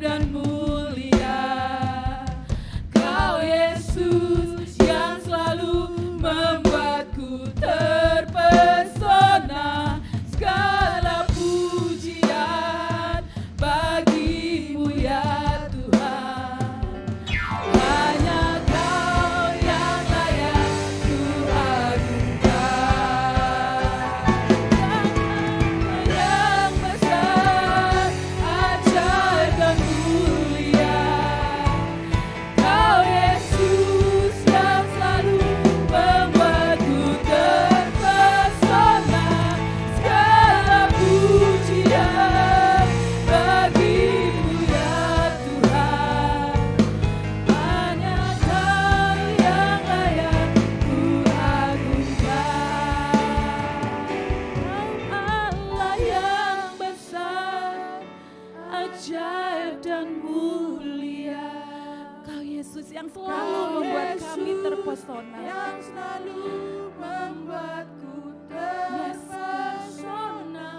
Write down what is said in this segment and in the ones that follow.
dan mulia. Kau Yesus yang selalu membuatku terpesona. Segala pujian bagimu ya Tuhan. Hanya Kau yang layak ku agungkan. Yang besar, ajaib dan mulia. Kau Yesus yang selalu membuatku terpesona. Segala pujian bagimu ya Tuhan. Hanya Kau yang layak ku agungkan. Allah yang besar, ajaib dan mulia. Kau Yesus yang selalu membuat kami terpesona. Yang selalu membuatku terpesona.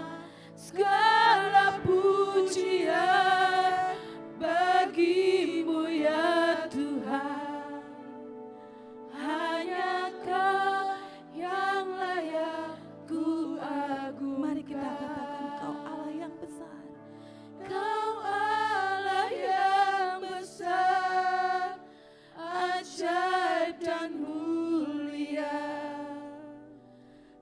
Segala pujian bagimu ya Tuhan. Hanya Kau yang layak ku agungkan. Mari kita katakan Kau Allah yang besar. Kau Allah yang besar, ajaib dan mulia.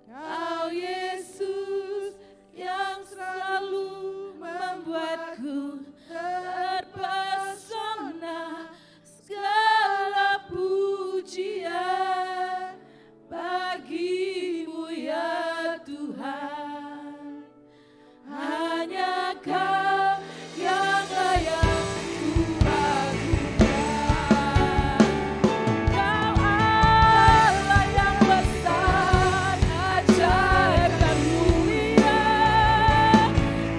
Kau Yesus yang selalu membuatku terpesona. Segala pujian bagimu ya Tuhan. Hanya Kau yang layak ku agungkan. Kau Allah yang besar, ajaib dan mulia.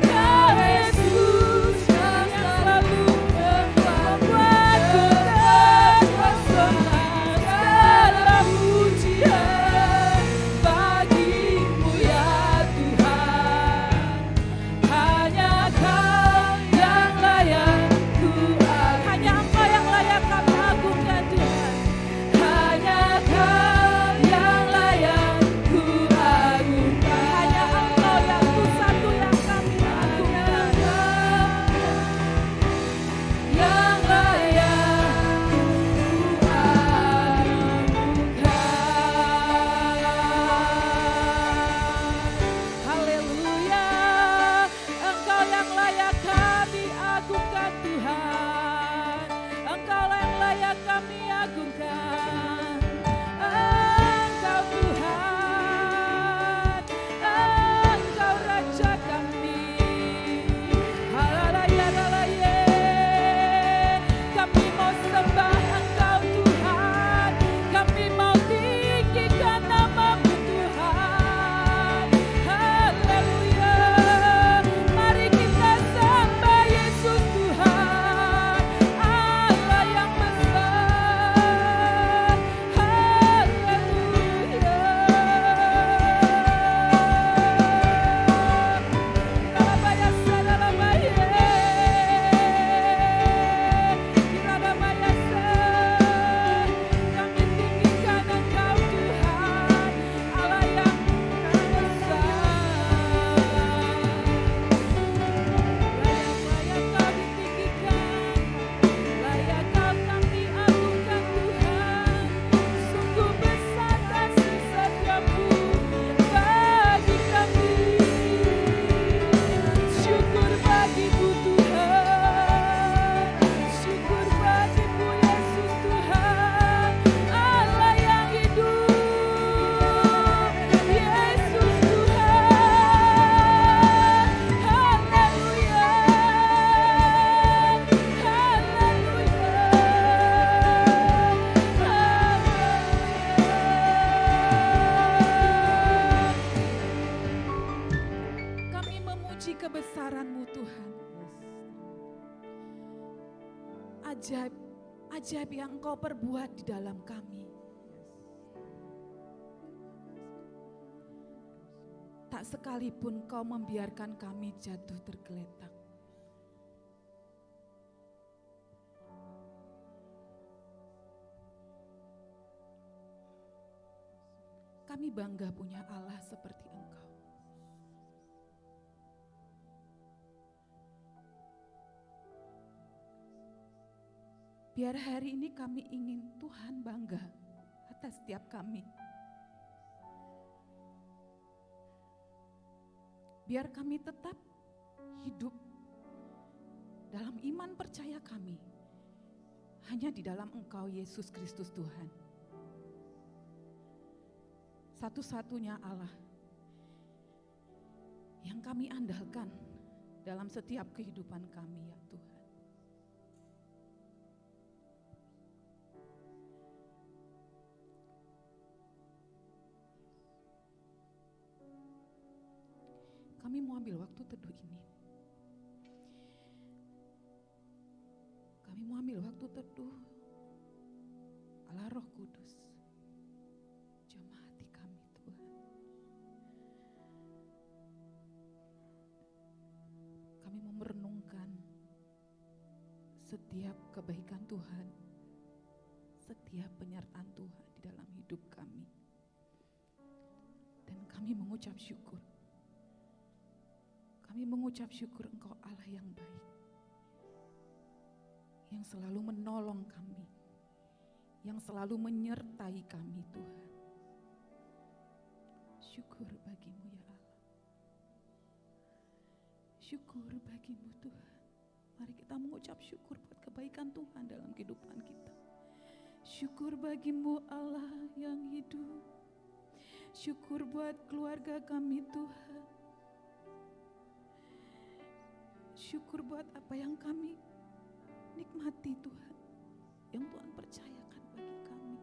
Kau Yesus yang selalu membuatku terpesona. Segala pujian bagimu ya Tuhan. Hanya Kau yang layak ku agungkan. Hanya Engkau yang layak kami agungkan Tuhan. Hanya Kau yang layak ku agungkan. Hanya Engkau yang satu yang kami agungkan. Yang layak ku agungkan. Haleluya. Engkau yang layak kami agungkan Tuhan. Engkau yang layak kami agungkan. Engkau Tuhan, Engkau Raja kami. Haleluya, haleluya. Kami mau sembah Engkau Tuhan. Kami mau tinggikan nama-Mu Tuhan. Haleluya. Mari kita sembah Yesus Tuhan, Allah yang besar. Haleluya. Rabaya sarabaya. Rabaya sar. Kami tinggikan Engkau Tuhan, Allah yang besar. Layak kami tinggikan, layak kami agungkan Tuhan. Sungguh besar kasih setiamu bagi kami. Syukur bagimu Tuhan, syukur bagimu Yesus Tuhan, Allah yang hidup. Yesus Tuhan, haleluya, haleluya. Kami memuji kebesaran-Mu Tuhan. Ajaib, ajaib yang Engkau perbuat di dalam kami. Tak tak sekalipun kau membiarkan kami jatuh tergeletak. Kami bangga punya Allah seperti Engkau. Biar hari ini kami ingin Tuhan bangga atas setiap kami. Biar kami tetap hidup dalam iman percaya kami hanya di dalam Engkau Yesus Kristus Tuhan. Satu-satunya Allah yang kami andalkan dalam setiap kehidupan kami ya Tuhan. Kami mau ambil waktu teduh ini. Kami mau ambil waktu teduh. Allah Roh Kudus, jamah hati kami Tuhan. Kami mau merenungkan setiap kebaikan Tuhan, setiap penyertaan Tuhan di dalam hidup kami. Dan kami mengucap syukur. Kami mengucap syukur Engkau Allah yang baik, yang selalu menolong kami, yang selalu menyertai kami Tuhan. Syukur bagimu ya Allah. Syukur bagimu Tuhan. Mari kita mengucap syukur buat kebaikan Tuhan dalam kehidupan kita. Syukur bagimu Allah yang hidup. Syukur buat keluarga kami Tuhan. Syukur buat apa yang kami nikmati Tuhan, yang Tuhan percayakan bagi kami.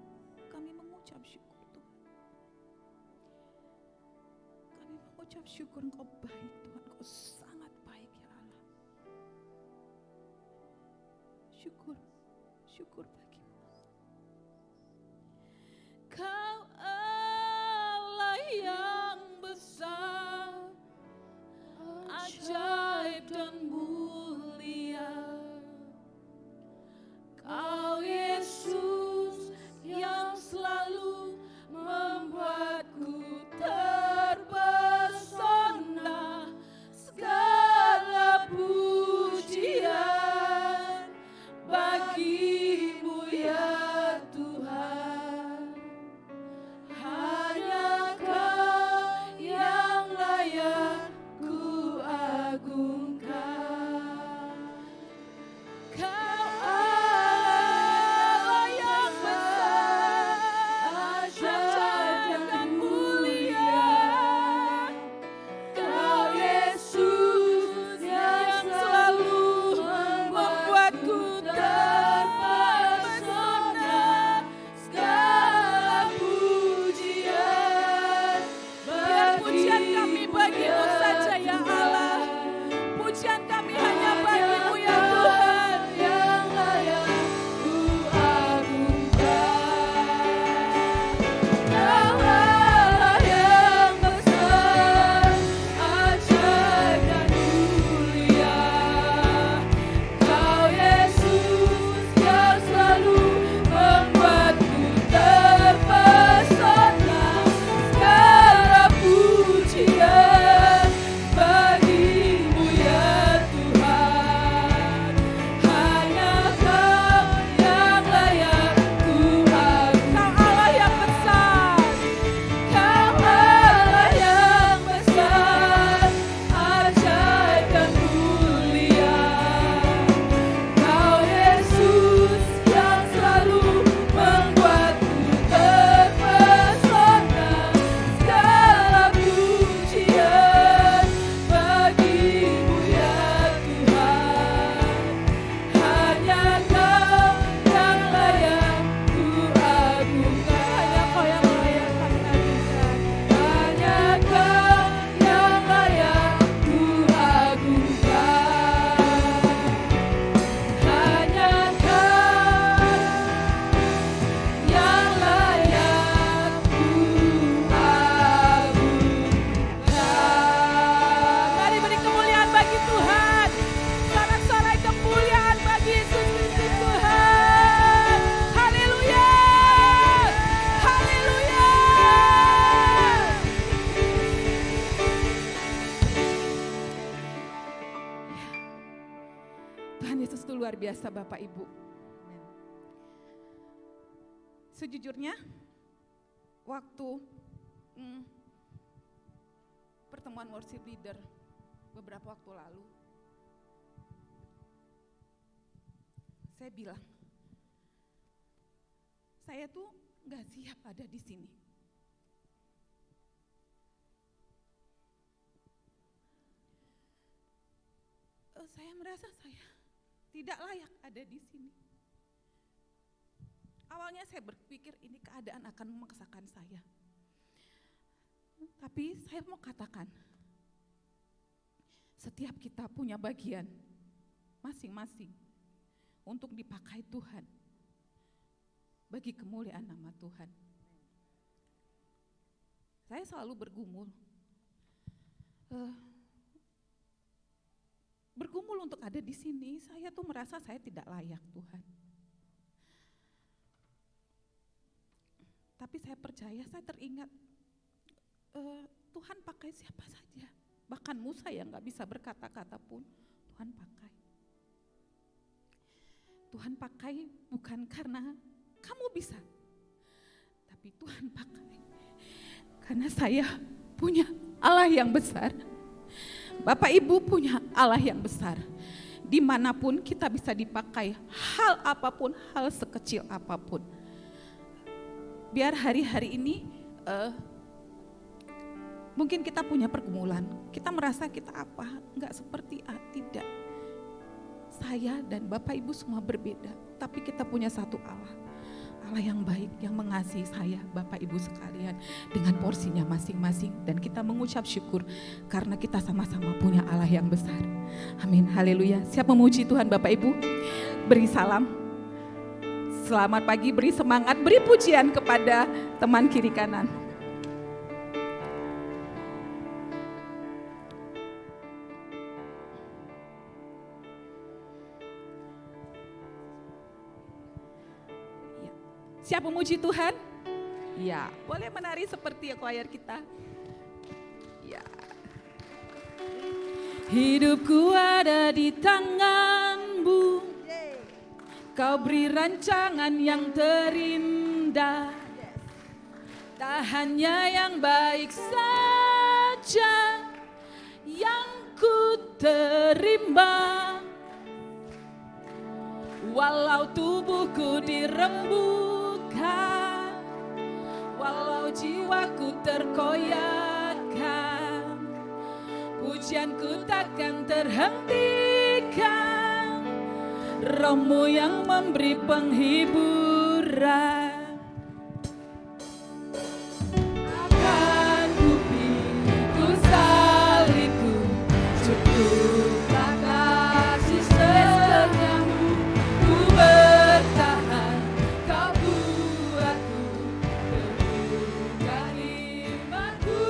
Kami mengucap syukur Tuhan. Kami mengucap syukur Engkau baik Tuhan, Engkau sangat baik ya Allah. Syukur, syukur bagimu. Kau Allah yang besar, ajaib dan mulia. Kau Yesus yang selalu membuatku terpesona. Segala pujian bagimu Tuhan Yesus itu luar biasa Bapak Ibu. Sejujurnya, waktu pertemuan worship leader beberapa waktu lalu, saya bilang, saya tuh gak siap ada di sini. Saya merasa saya tidak layak ada di sini. Awalnya saya berpikir ini keadaan akan memaksakan saya. Tapi saya mau katakan, setiap kita punya bagian masing-masing untuk dipakai Tuhan bagi kemuliaan nama Tuhan. Saya selalu bergumul untuk ada di sini. Saya tuh merasa saya tidak layak Tuhan. Tapi saya percaya, saya teringat Tuhan pakai siapa saja. Bahkan Musa yang gak bisa berkata-kata pun Tuhan pakai. Tuhan pakai bukan karena kamu bisa, tapi Tuhan pakai karena saya punya Allah yang besar. Bapak Ibu punya Allah yang besar. Dimanapun kita bisa dipakai, hal apapun, hal sekecil apapun. Biar hari-hari ini mungkin kita punya pergumulan, kita merasa kita apa, enggak seperti tidak. Saya dan Bapak Ibu semua berbeda, tapi kita punya satu Allah. Allah yang baik, yang mengasihi saya, Bapak Ibu sekalian, dengan porsinya masing-masing. Dan kita mengucap syukur karena kita sama-sama punya Allah yang besar. Amin, haleluya. Siap memuji Tuhan Bapak Ibu? Beri salam. Selamat pagi, beri semangat, beri pujian kepada teman kiri kanan. Siap memuji Tuhan? Ya, boleh menari seperti choir kita. Ya. Hidupku ada di tangan-Mu, Kau beri rancangan yang terindah. Tak hanya yang baik saja yang ku terima, walau tubuhku dirembukan, walau jiwaku terkoyakkan, pujianku takkan terhentikan. Roh-Mu yang memberi penghiburan. Akan ku pikul salibku, cukuplah kasih setiamu. Ku bertahan, Kau buatku teguhkan imanku.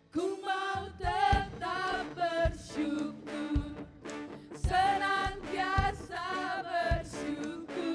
Ku mau tetap bersyukur, senantiasa bersyukur.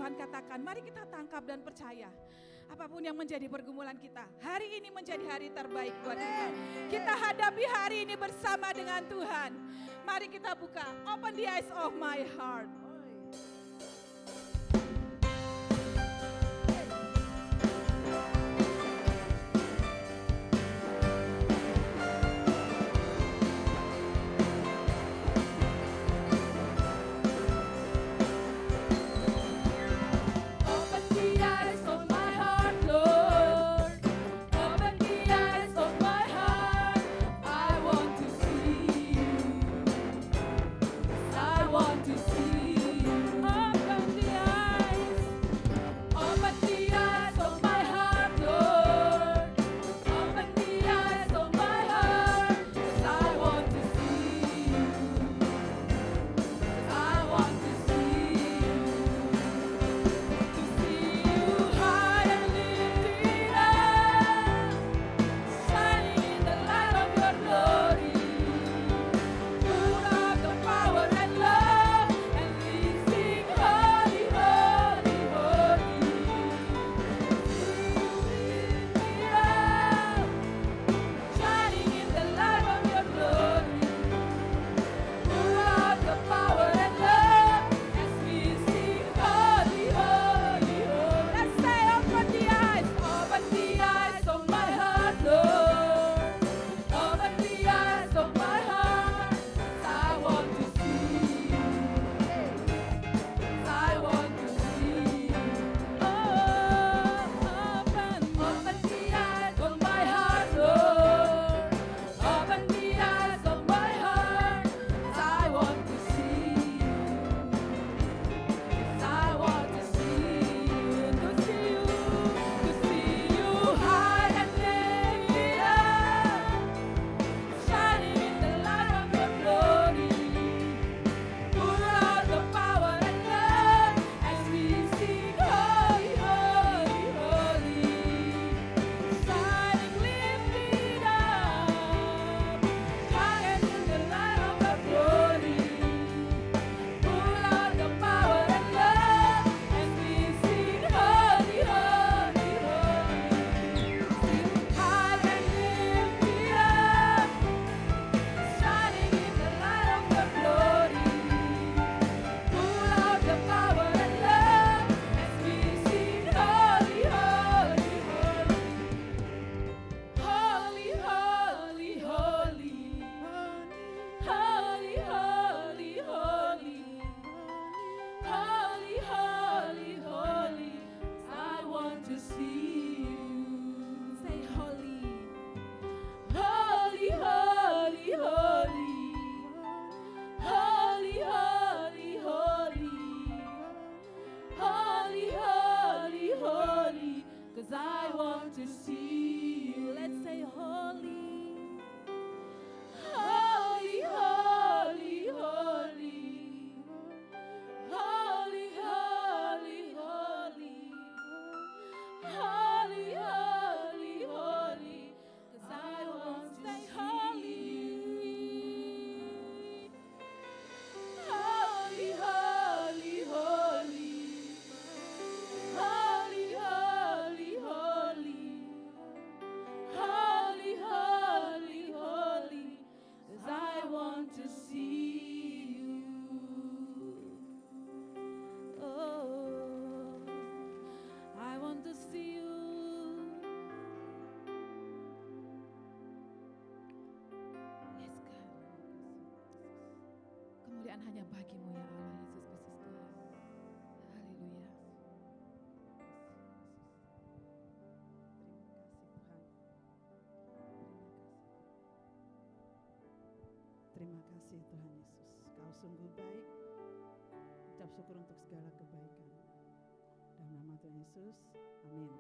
Tuhan katakan, mari kita tangkap dan percaya. Apapun yang menjadi pergumulan kita, hari ini menjadi hari terbaik buat kita. Kita hadapi hari ini bersama dengan Tuhan. Mari kita buka, open the eyes of my heart. Kemuliaan hanya bagimu ya Allah Yesus Kristus Tuhan. Haleluya. Terima kasih Tuhan Yesus. Kau sungguh baik. Ucap syukur untuk segala kebaikan. Dalam nama Tuhan Yesus. Amin.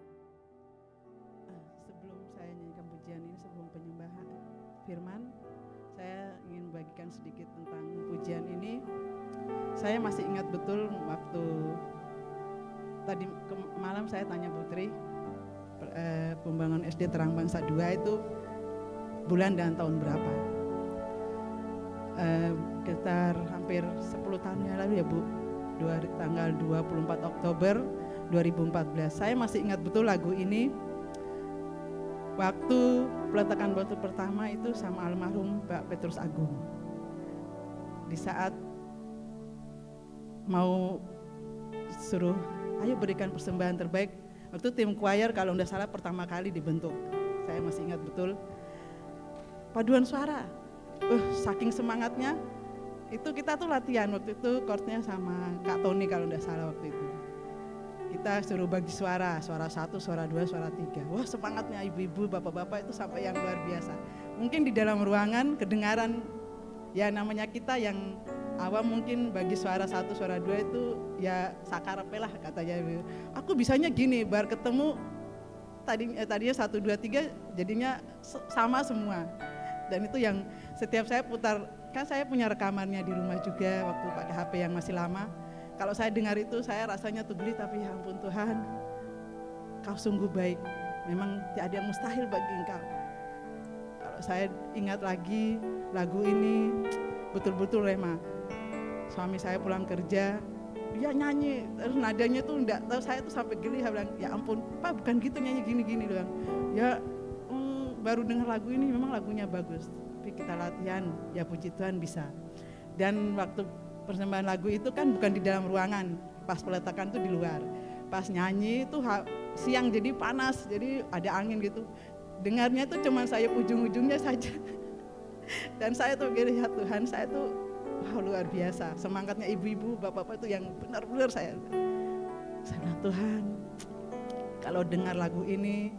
Sebelum saya nyanyikan pujian ini, sebelum penyembahan firman, saya ingin bagikan sedikit tentang pujian ini. Saya masih ingat betul waktu tadi malam saya tanya Putri, pembangunan SD Terang Bangsa 2 itu bulan dan tahun berapa. Sekitar hampir 10 tahun yang lalu ya Bu. tanggal 24 Oktober 2014. Saya masih ingat betul lagu ini. Waktu peletakan batu pertama itu sama almarhum Pak Petrus Agung. Di saat mau suruh, ayo berikan persembahan terbaik. Waktu tim choir kalau tidak salah pertama kali dibentuk. Saya masih ingat betul. Paduan suara. Saking semangatnya, itu kita tuh latihan waktu itu chordnya sama Kak Tony kalau tidak salah waktu itu. Kita suruh bagi suara 1, suara 2, suara 3. Wah, semangatnya ibu-ibu, bapak-bapak itu sampai yang luar biasa. Mungkin di dalam ruangan kedengaran, ya namanya kita yang awam mungkin bagi suara 1, suara 2 itu ya sakarepe lah katanya. Aku bisanya gini, baru ketemu tadinya 1, 2, 3 jadinya sama semua. Dan itu yang setiap saya putar, kan saya punya rekamannya di rumah juga waktu pakai HP yang masih lama. Kalau saya dengar itu saya rasanya tuh geli, tapi ya ampun Tuhan, Kau sungguh baik. Memang tidak ada yang mustahil bagi Engkau. Kalau saya ingat lagi lagu ini, betul-betul Rema. Suami saya pulang kerja, dia nyanyi, terus nadanya tuh enggak tahu, saya tuh sampai geli, saya bilang, ya ampun Pak, bukan gitu nyanyi gini-gini doang. Ya baru dengar lagu ini memang lagunya bagus, tapi kita latihan, ya puji Tuhan bisa. Dan waktu persembahan lagu itu kan bukan di dalam ruangan, pas peletakan tuh di luar. Pas nyanyi itu siang jadi panas, jadi ada angin gitu. Dengarnya tuh cuma saya ujung-ujungnya saja. Dan saya tuh gini, ya Tuhan, saya tuh luar biasa. Semangatnya ibu-ibu, bapak-bapak itu yang benar-benar saya bilang, Tuhan, kalau dengar lagu ini,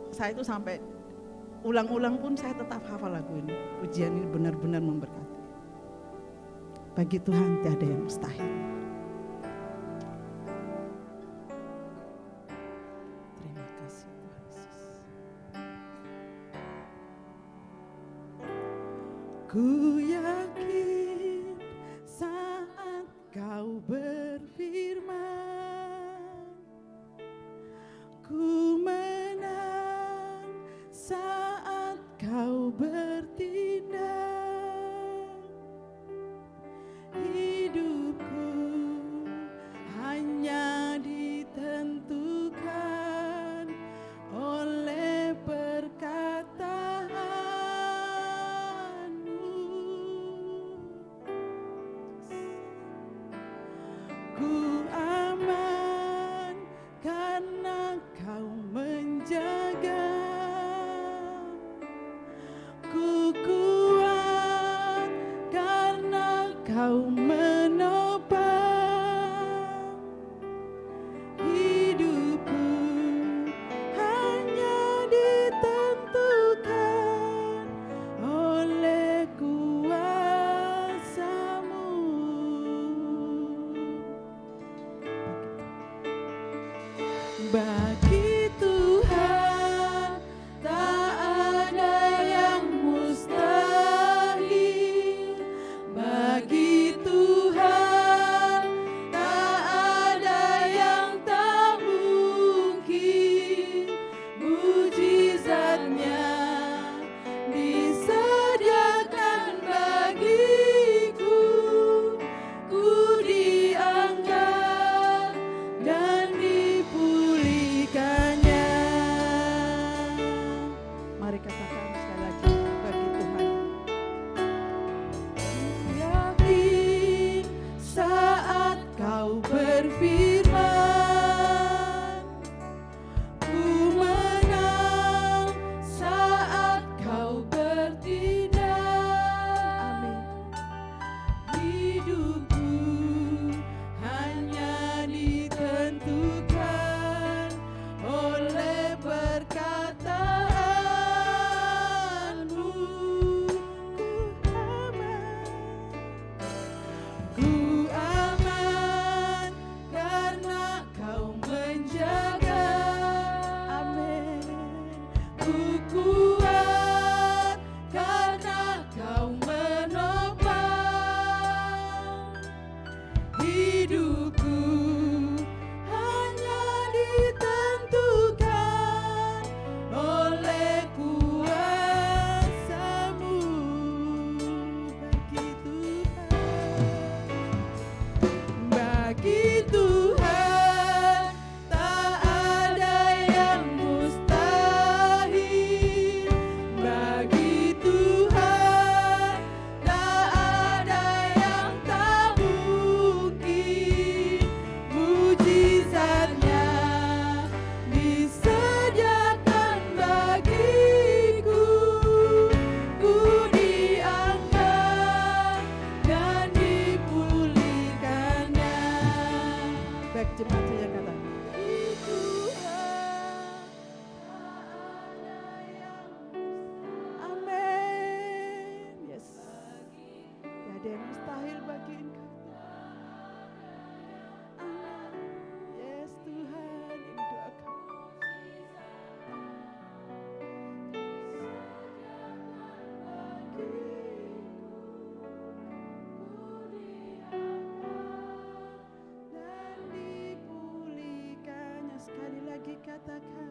saya itu sampai ulang-ulang pun saya tetap hafal lagu ini. Pujian ini benar-benar memberkati. Bagi Tuhan tiada yang mustahil. Terima kasih Tuhan Yesus. Ku yakin saat Kau berfirman, ku menang saat Kau bertindak. Hidupku hanya ditentukan oleh perkataanmu. Ku aman karena Kau menjaga. Ku kuat karena Kau menopang. Hidupku hanya ditentukan oleh kuasa-Mu. Bagi Tuhan tak ada yang mustahil. Bagi Tuhan tak ada yang tak mungkin. Mujizatnya disediakan bagiku. Ku diangkat dan dipulihkan. lagi Engkau Allah. Yes Tuhan, ini doa kami. Dan dipulihkannya, sekali lagi katakan.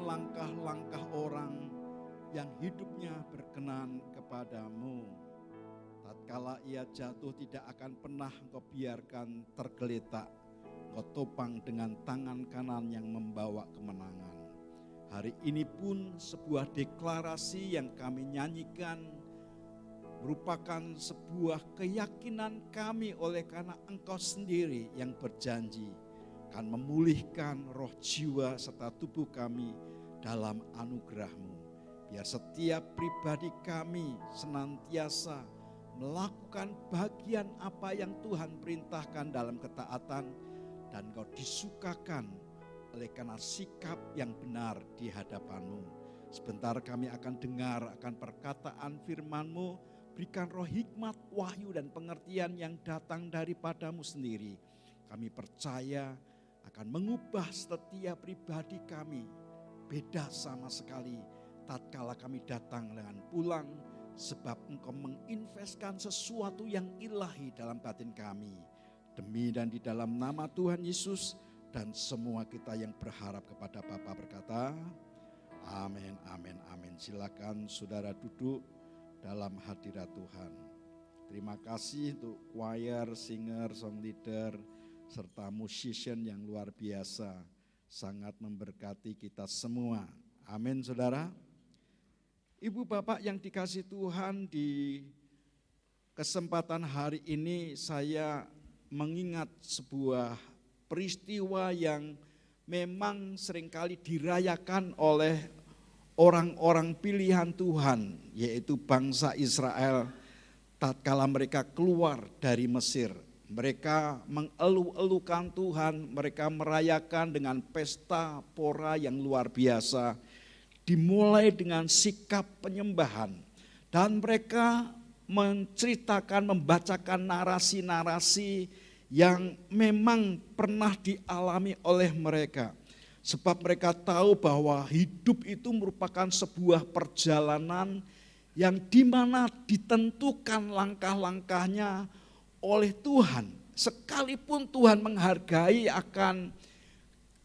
langkah-langkah orang yang hidupnya berkenan kepadamu. Tatkala ia jatuh tidak akan pernah Engkau biarkan tergeletak. Engkau topang dengan tangan kanan yang membawa kemenangan. Hari ini pun sebuah deklarasi yang kami nyanyikan merupakan sebuah keyakinan kami oleh karena Engkau sendiri yang berjanji akan memulihkan roh, jiwa, serta tubuh kami dalam anugerah-Mu. Biar setiap pribadi kami senantiasa melakukan bagian apa yang Tuhan perintahkan dalam ketaatan dan Kau disukakan oleh karena sikap yang benar di hadapan-Mu. Sebentar kami akan dengar akan perkataan firman-Mu, berikan roh hikmat, wahyu dan pengertian yang datang daripada-Mu sendiri. Kami percaya akan mengubah setiap pribadi kami, beda sama sekali tatkala kami datang dengan pulang, sebab Engkau menginvestkan sesuatu yang ilahi dalam batin kami. Demi dan di dalam nama Tuhan Yesus dan semua kita yang berharap kepada Bapa berkata, amin, amin, amin. Silakan saudara duduk dalam hadirat Tuhan. Terima kasih untuk choir, singer, song leader, serta musician yang luar biasa. Sangat memberkati kita semua. Amin saudara. Ibu bapak yang dikasihi Tuhan, di kesempatan hari ini saya mengingat sebuah peristiwa yang memang seringkali dirayakan oleh orang-orang pilihan Tuhan, yaitu bangsa Israel tatkala mereka keluar dari Mesir. Mereka mengeluh-elukan Tuhan, mereka merayakan dengan pesta pora yang luar biasa, dimulai dengan sikap penyembahan. Dan mereka menceritakan, membacakan narasi-narasi yang memang pernah dialami oleh mereka. Sebab mereka tahu bahwa hidup itu merupakan sebuah perjalanan yang dimana ditentukan langkah-langkahnya oleh Tuhan. Sekalipun Tuhan menghargai akan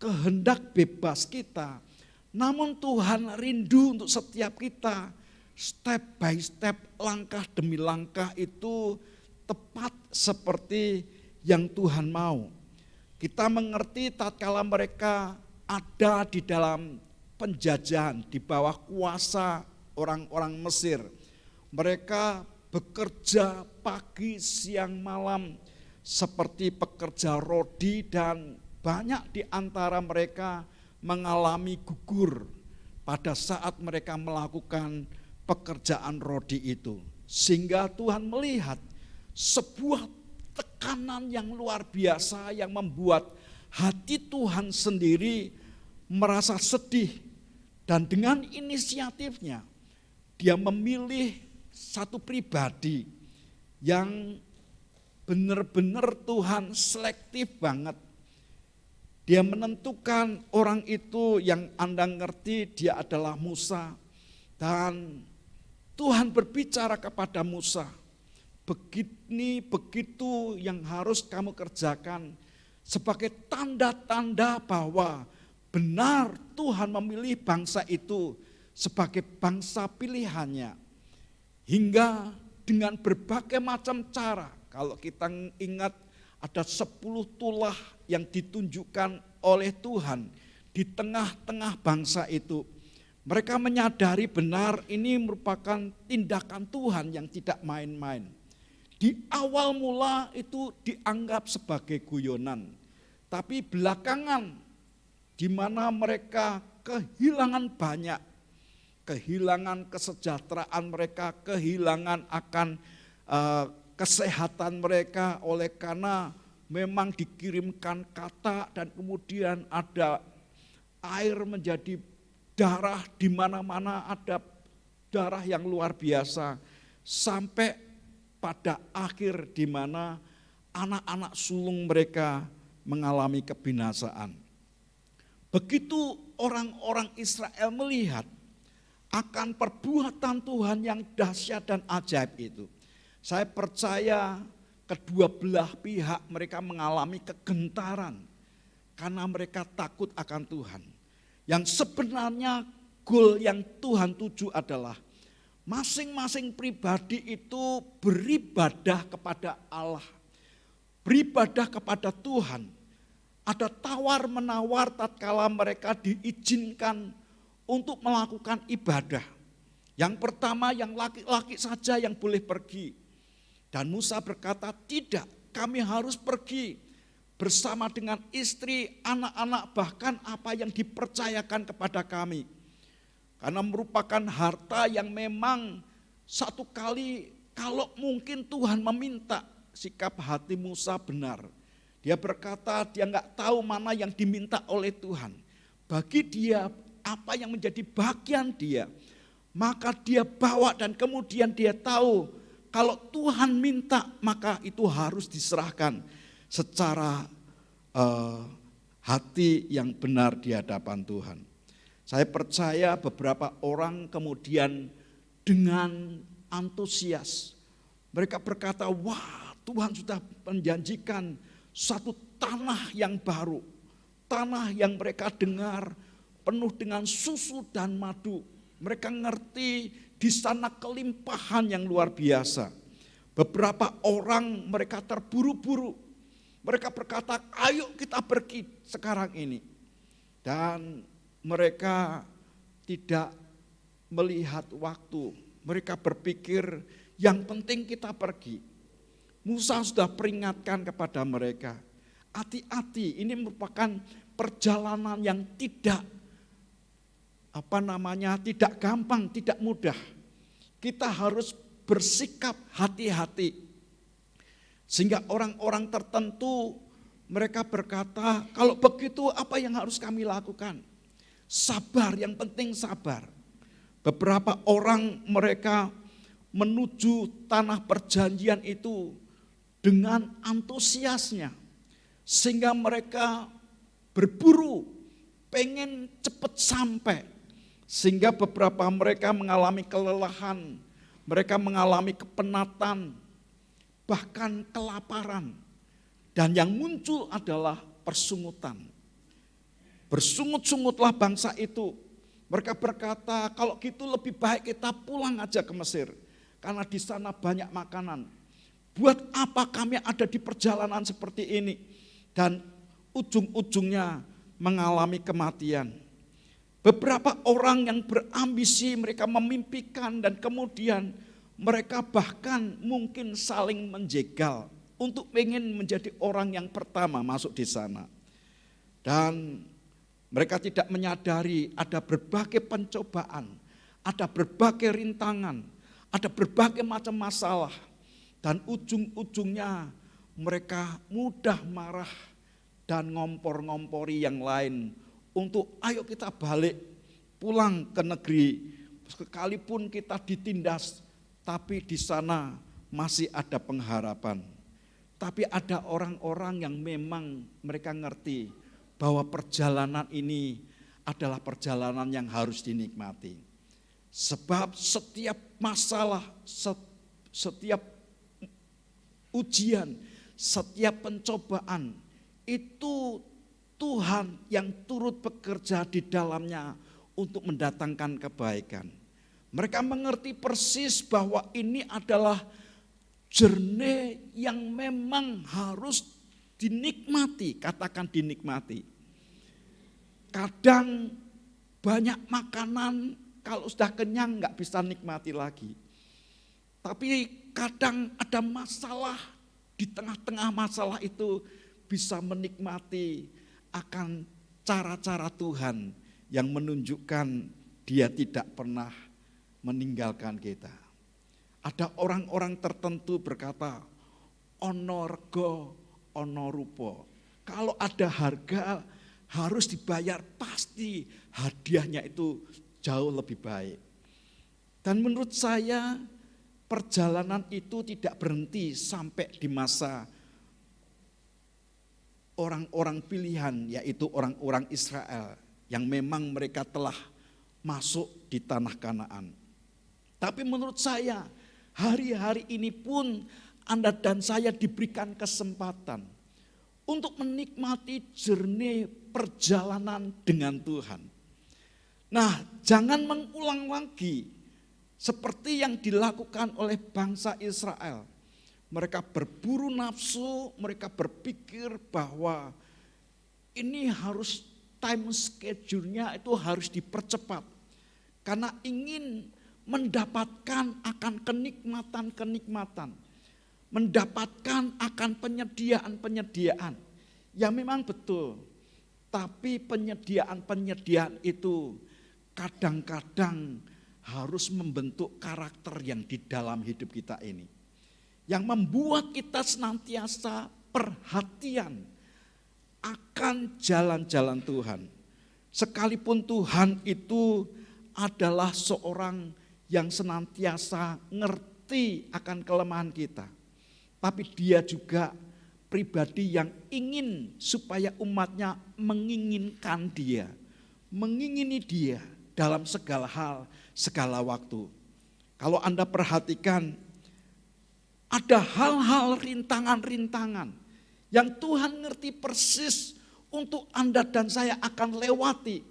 kehendak bebas kita, namun Tuhan rindu untuk setiap kita step by step, langkah demi langkah itu tepat seperti yang Tuhan mau. Kita mengerti tatkala mereka ada di dalam penjajahan di bawah kuasa orang-orang Mesir. Mereka bekerja pagi, siang, malam seperti pekerja rodi, dan banyak di antara mereka mengalami gugur pada saat mereka melakukan pekerjaan rodi itu. Sehingga Tuhan melihat sebuah tekanan yang luar biasa yang membuat hati Tuhan sendiri merasa sedih. Dan dengan inisiatifnya dia memilih satu pribadi yang benar-benar Tuhan selektif banget. Dia menentukan orang itu yang Anda ngerti dia adalah Musa. Dan Tuhan berbicara kepada Musa, begitu yang harus kamu kerjakan sebagai tanda-tanda bahwa benar Tuhan memilih bangsa itu sebagai bangsa pilihannya. Hingga dengan berbagai macam cara, kalau kita ingat ada 10 tulah yang ditunjukkan oleh Tuhan di tengah-tengah bangsa itu. Mereka menyadari benar ini merupakan tindakan Tuhan yang tidak main-main. Di awal mula itu dianggap sebagai guyonan. Tapi belakangan di mana mereka kehilangan banyak, kehilangan kesejahteraan mereka, kehilangan akan kesehatan mereka oleh karena memang dikirimkan kata dan kemudian ada air menjadi darah, di mana-mana ada darah yang luar biasa, sampai pada akhir di mana anak-anak sulung mereka mengalami kebinasaan. Begitu orang-orang Israel melihat akan perbuatan Tuhan yang dahsyat dan ajaib itu, saya percaya kedua belah pihak mereka mengalami kegentaran karena mereka takut akan Tuhan. Yang sebenarnya goal yang Tuhan tuju adalah masing-masing pribadi itu beribadah kepada Allah, beribadah kepada Tuhan. Ada tawar-menawar tatkala mereka diizinkan untuk melakukan ibadah. Yang pertama, yang laki-laki saja yang boleh pergi. Dan Musa berkata, tidak, kami harus pergi bersama dengan istri, anak-anak, bahkan apa yang dipercayakan kepada kami. Karena merupakan harta yang memang satu kali kalau mungkin Tuhan meminta, sikap hati Musa benar. Dia berkata dia enggak tahu mana yang diminta oleh Tuhan. Bagi dia apa yang menjadi bagian dia, maka dia bawa dan kemudian dia tahu kalau Tuhan minta maka itu harus diserahkan secara hati yang benar di hadapan Tuhan. Saya percaya beberapa orang kemudian dengan antusias mereka berkata, wah, Tuhan sudah menjanjikan satu tanah yang baru, tanah yang mereka dengar penuh dengan susu dan madu. Mereka ngerti di sana kelimpahan yang luar biasa. Beberapa orang mereka terburu-buru. Mereka berkata, ayo kita pergi sekarang ini. Dan mereka tidak melihat waktu. Mereka berpikir yang penting kita pergi. Musa sudah peringatkan kepada mereka, hati-hati, ini merupakan perjalanan yang tidak tidak gampang, tidak mudah. Kita harus bersikap hati-hati. Sehingga orang-orang tertentu mereka berkata, kalau begitu apa yang harus kami lakukan? Sabar, yang penting sabar. Beberapa orang mereka menuju tanah perjanjian itu dengan antusiasnya. Sehingga mereka berburu, pengen cepat sampai. Sehingga beberapa mereka mengalami kelelahan, mereka mengalami kepenatan, bahkan kelaparan. Dan yang muncul adalah persungutan. Bersungut-sungutlah bangsa itu. Mereka berkata, kalau gitu lebih baik kita pulang aja ke Mesir. Karena di sana banyak makanan. Buat apa kami ada di perjalanan seperti ini? Dan ujung-ujungnya mengalami kematian. Beberapa orang yang berambisi, mereka memimpikan dan kemudian mereka bahkan mungkin saling menjegal untuk ingin menjadi orang yang pertama masuk di sana. Dan mereka tidak menyadari ada berbagai pencobaan, ada berbagai rintangan, ada berbagai macam masalah. Dan ujung-ujungnya mereka mudah marah dan ngompor-ngompori yang lain untuk ayo kita balik pulang ke negeri. Sekalipun kita ditindas, tapi di sana masih ada pengharapan. Tapi ada orang-orang yang memang mereka ngerti bahwa perjalanan ini adalah perjalanan yang harus dinikmati. Sebab setiap masalah, setiap ujian, setiap pencobaan itu Tuhan yang turut bekerja di dalamnya untuk mendatangkan kebaikan. Mereka mengerti persis bahwa ini adalah journey yang memang harus dinikmati, katakan dinikmati. Kadang banyak makanan, kalau sudah kenyang nggak bisa nikmati lagi. Tapi kadang ada masalah, di tengah-tengah masalah itu bisa menikmati akan cara-cara Tuhan yang menunjukkan Dia tidak pernah meninggalkan kita. Ada orang-orang tertentu berkata, ono rego, ono rupo. Kalau ada harga harus dibayar, pasti hadiahnya itu jauh lebih baik. Dan menurut saya perjalanan itu tidak berhenti sampai di masa orang-orang pilihan, yaitu orang-orang Israel yang memang mereka telah masuk di tanah Kanaan. Tapi menurut saya hari-hari ini pun Anda dan saya diberikan kesempatan untuk menikmati journey perjalanan dengan Tuhan. Nah, jangan mengulang lagi seperti yang dilakukan oleh bangsa Israel. Mereka berburu nafsu, mereka berpikir bahwa ini harus time schedule-nya itu harus dipercepat. Karena ingin mendapatkan akan kenikmatan-kenikmatan. Mendapatkan akan penyediaan-penyediaan. Ya memang betul, tapi penyediaan-penyediaan itu kadang-kadang harus membentuk karakter yang di dalam hidup kita ini. Yang membuat kita senantiasa perhatian akan jalan-jalan Tuhan. Sekalipun Tuhan itu adalah seorang yang senantiasa ngerti akan kelemahan kita. Tapi Dia juga pribadi yang ingin supaya umatnya menginginkan Dia. Mengingini Dia dalam segala hal, segala waktu. Kalau Anda perhatikan, ada hal-hal rintangan-rintangan yang Tuhan ngerti persis untuk Anda dan saya akan lewati.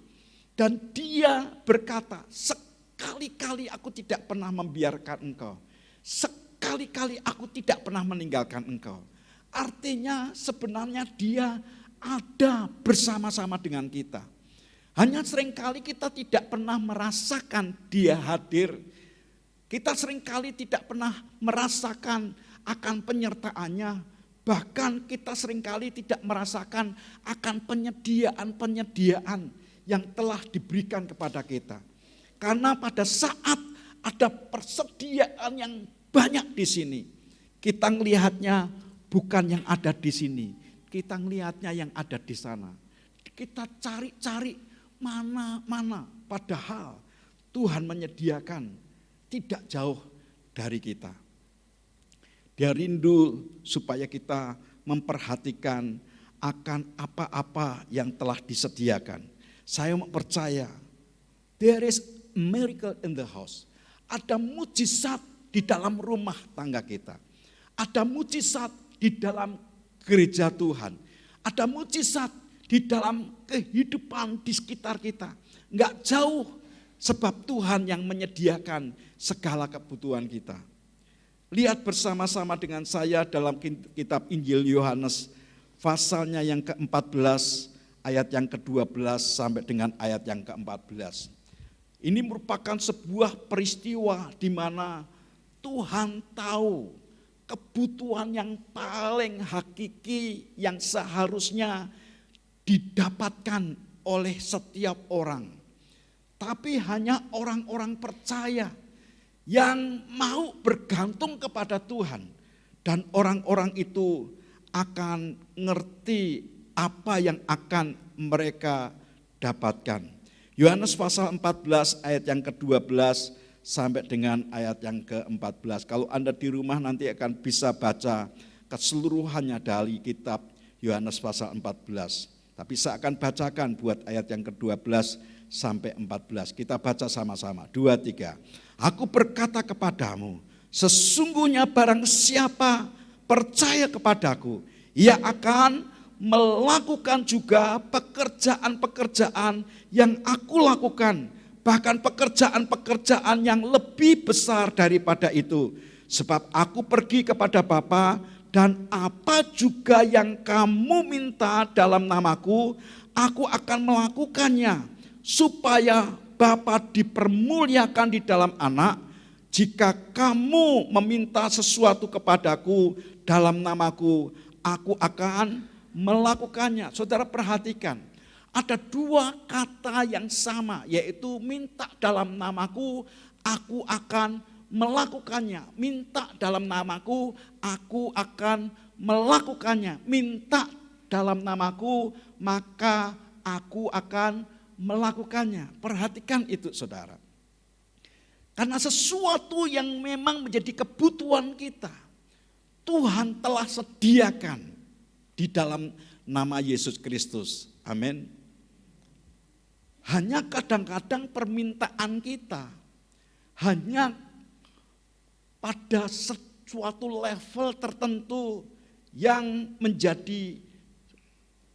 Dan Dia berkata, sekali-kali aku tidak pernah membiarkan engkau. Sekali-kali aku tidak pernah meninggalkan engkau. Artinya sebenarnya Dia ada bersama-sama dengan kita. Hanya seringkali kita tidak pernah merasakan Dia hadir. Kita seringkali tidak pernah merasakan akan penyertaannya, Bahkan kita seringkali tidak merasakan akan penyediaan-penyediaan yang telah diberikan kepada kita. Karena pada saat ada persediaan yang banyak di sini, kita melihatnya bukan yang ada di sini, kita melihatnya yang ada di sana. Kita cari-cari mana-mana, padahal Tuhan menyediakan tidak jauh dari kita. Dia rindu supaya kita memperhatikan akan apa-apa yang telah disediakan. Saya percaya there is miracle in the house. Ada mujizat di dalam rumah tangga kita. Ada mujizat di dalam gereja Tuhan. Ada mujizat di dalam kehidupan di sekitar kita. Enggak jauh, sebab Tuhan yang menyediakan segala kebutuhan kita. Lihat bersama-sama dengan saya dalam kitab Injil Yohanes, pasalnya yang ke-14, ayat yang ke-12 sampai dengan ayat yang ke-14. Ini merupakan sebuah peristiwa di mana Tuhan tahu kebutuhan yang paling hakiki yang seharusnya didapatkan oleh setiap orang. Tapi hanya orang-orang percaya yang mau bergantung kepada Tuhan. Dan orang-orang itu akan ngerti apa yang akan mereka dapatkan. Yohanes pasal 14 ayat yang ke-12 sampai dengan ayat yang ke-14. Kalau Anda di rumah nanti akan bisa baca keseluruhannya dari kitab Yohanes pasal 14. Tapi saya akan bacakan buat ayat yang ke-12 sampai 14. Kita baca sama-sama. 2, 3. Aku berkata kepadamu, sesungguhnya barang siapa percaya kepadaku, ia akan melakukan juga pekerjaan-pekerjaan yang aku lakukan. Bahkan pekerjaan-pekerjaan yang lebih besar daripada itu. Sebab aku pergi kepada Bapa, dan apa juga yang kamu minta dalam namaku, aku akan melakukannya. Supaya Bapa dipermuliakan di dalam Anak. Jika kamu meminta sesuatu kepadaku dalam namaku, aku akan melakukannya. Saudara perhatikan, ada dua kata yang sama, yaitu minta dalam namaku, aku akan melakukannya. Minta dalam namaku, aku akan melakukannya. Minta dalam namaku, maka aku akan melakukannya. Perhatikan itu saudara. Karena sesuatu yang memang menjadi kebutuhan kita, Tuhan telah sediakan di dalam nama Yesus Kristus. Amin. Hanya kadang-kadang permintaan kita hanya pada suatu level tertentu yang menjadi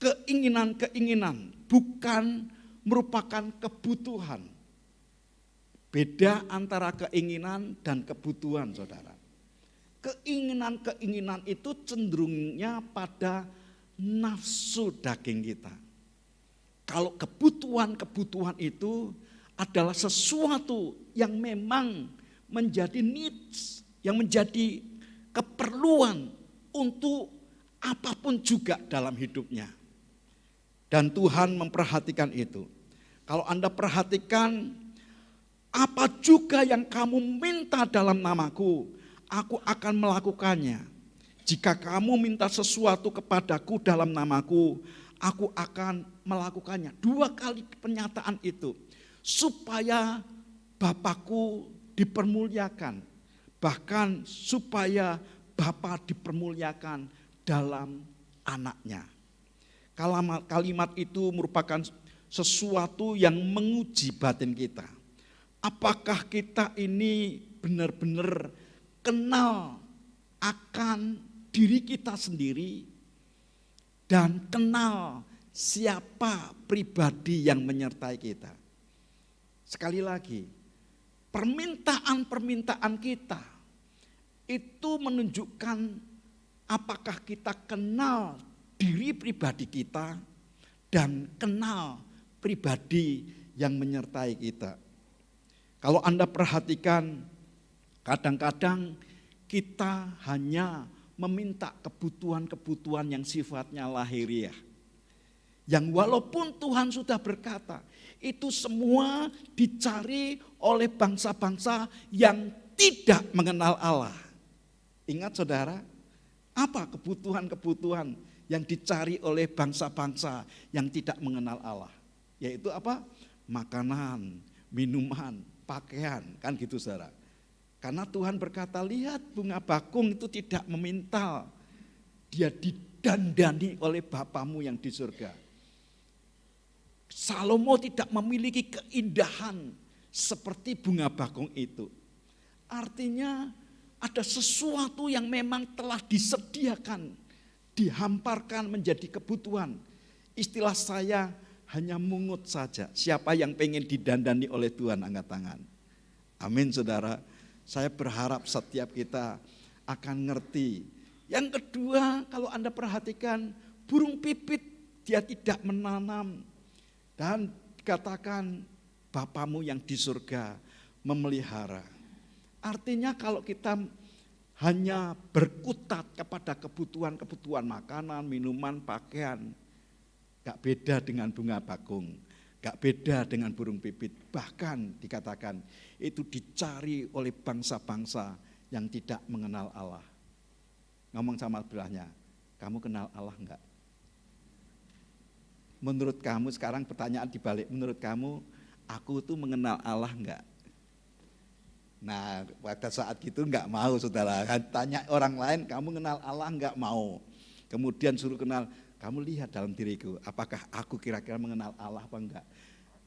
keinginan-keinginan, bukan merupakan kebutuhan. Beda antara keinginan dan kebutuhan, saudara. Keinginan-keinginan itu cenderungnya pada nafsu daging kita. Kalau kebutuhan-kebutuhan itu adalah sesuatu yang memang menjadi needs, yang menjadi keperluan untuk apapun juga dalam hidupnya. Dan Tuhan memperhatikan itu. Kalau Anda perhatikan, apa juga yang kamu minta dalam namaku, aku akan melakukannya. Jika kamu minta sesuatu kepadaku dalam namaku, aku akan melakukannya. 2 kali pernyataan itu. Supaya Bapakku dipermuliakan. Bahkan supaya Bapa dipermuliakan dalam anaknya. Kalimat itu merupakan sesuatu yang menguji batin kita. Apakah kita ini benar-benar kenal akan diri kita sendiri dan kenal siapa pribadi yang menyertai kita. Sekali lagi, permintaan-permintaan kita itu menunjukkan apakah kita kenal diri pribadi kita dan kenal pribadi yang menyertai kita. Kalau Anda perhatikan, kadang-kadang kita hanya meminta kebutuhan-kebutuhan yang sifatnya lahiriah. Yang walaupun Tuhan sudah berkata, itu semua dicari oleh bangsa-bangsa yang tidak mengenal Allah. Ingat saudara, apa kebutuhan-kebutuhan yang dicari oleh bangsa-bangsa yang tidak mengenal Allah? Yaitu apa? Makanan, minuman, pakaian, kan gitu saudara. Karena Tuhan berkata, lihat bunga bakung itu tidak memintal, dia didandani oleh Bapamu yang di surga. Salomo tidak memiliki keindahan seperti bunga bakung itu. Artinya ada sesuatu yang memang telah disediakan, dihamparkan menjadi kebutuhan. Istilah saya hanya mungut saja. Siapa yang pengen didandani oleh Tuhan, angkat tangan. Amin saudara. Saya berharap setiap kita akan ngerti. Yang kedua, kalau Anda perhatikan, burung pipit dia tidak menanam. Dan dikatakan Bapamu yang di surga memelihara. Artinya kalau kita hanya berkutat kepada kebutuhan-kebutuhan makanan, minuman, pakaian, gak beda dengan bunga bakung, gak beda dengan burung pipit. Bahkan dikatakan itu dicari oleh bangsa-bangsa yang tidak mengenal Allah. Ngomong sama sebelahnya, kamu kenal Allah enggak? Menurut kamu, sekarang pertanyaan dibalik, menurut kamu aku tuh mengenal Allah enggak? Nah pada saat itu enggak mau saudara, tanya orang lain kamu kenal Allah enggak, mau. Kemudian suruh kenal, kamu lihat dalam diriku, apakah aku kira-kira mengenal Allah apa enggak?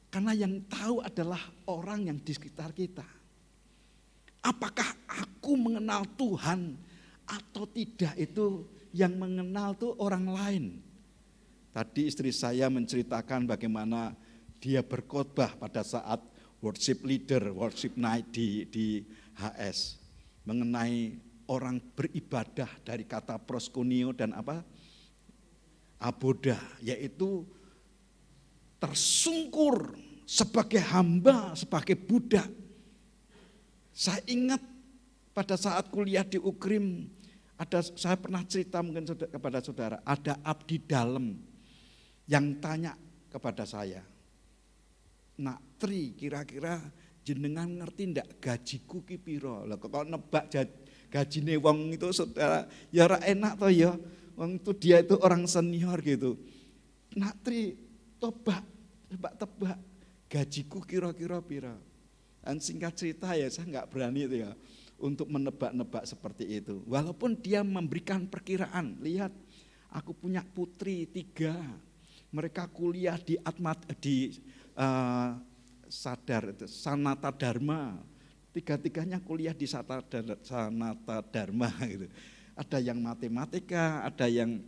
Karena yang tahu adalah orang yang di sekitar kita. Apakah aku mengenal Tuhan atau tidak, itu yang mengenal tuh orang lain. Tadi istri saya menceritakan bagaimana dia berkhotbah pada saat worship leader, worship night di HS. Mengenai orang beribadah dari kata proskuneo dan apa? Aboda, yaitu tersungkur sebagai hamba, sebagai budak. Saya ingat pada saat kuliah di Ukrim, saya pernah cerita mungkin kepada saudara, ada abdi dalam yang tanya kepada saya, Nak Tri, kira-kira jenengan ngerti ndak gajiku ki piro? Lah kok nebak gajine wong itu saudara, ya ora enak toh ya. Wong itu dia itu orang senior gitu. Nak Tri, tebak gajiku kira-kira piro? Dan singkat cerita ya saya enggak berani itu ya untuk menebak-nebak seperti itu. Walaupun dia memberikan perkiraan, lihat aku punya putri 3. Mereka kuliah di Sanata Dharma. 3-tiganya kuliah di Sanata Dharma gitu. Ada yang matematika, ada yang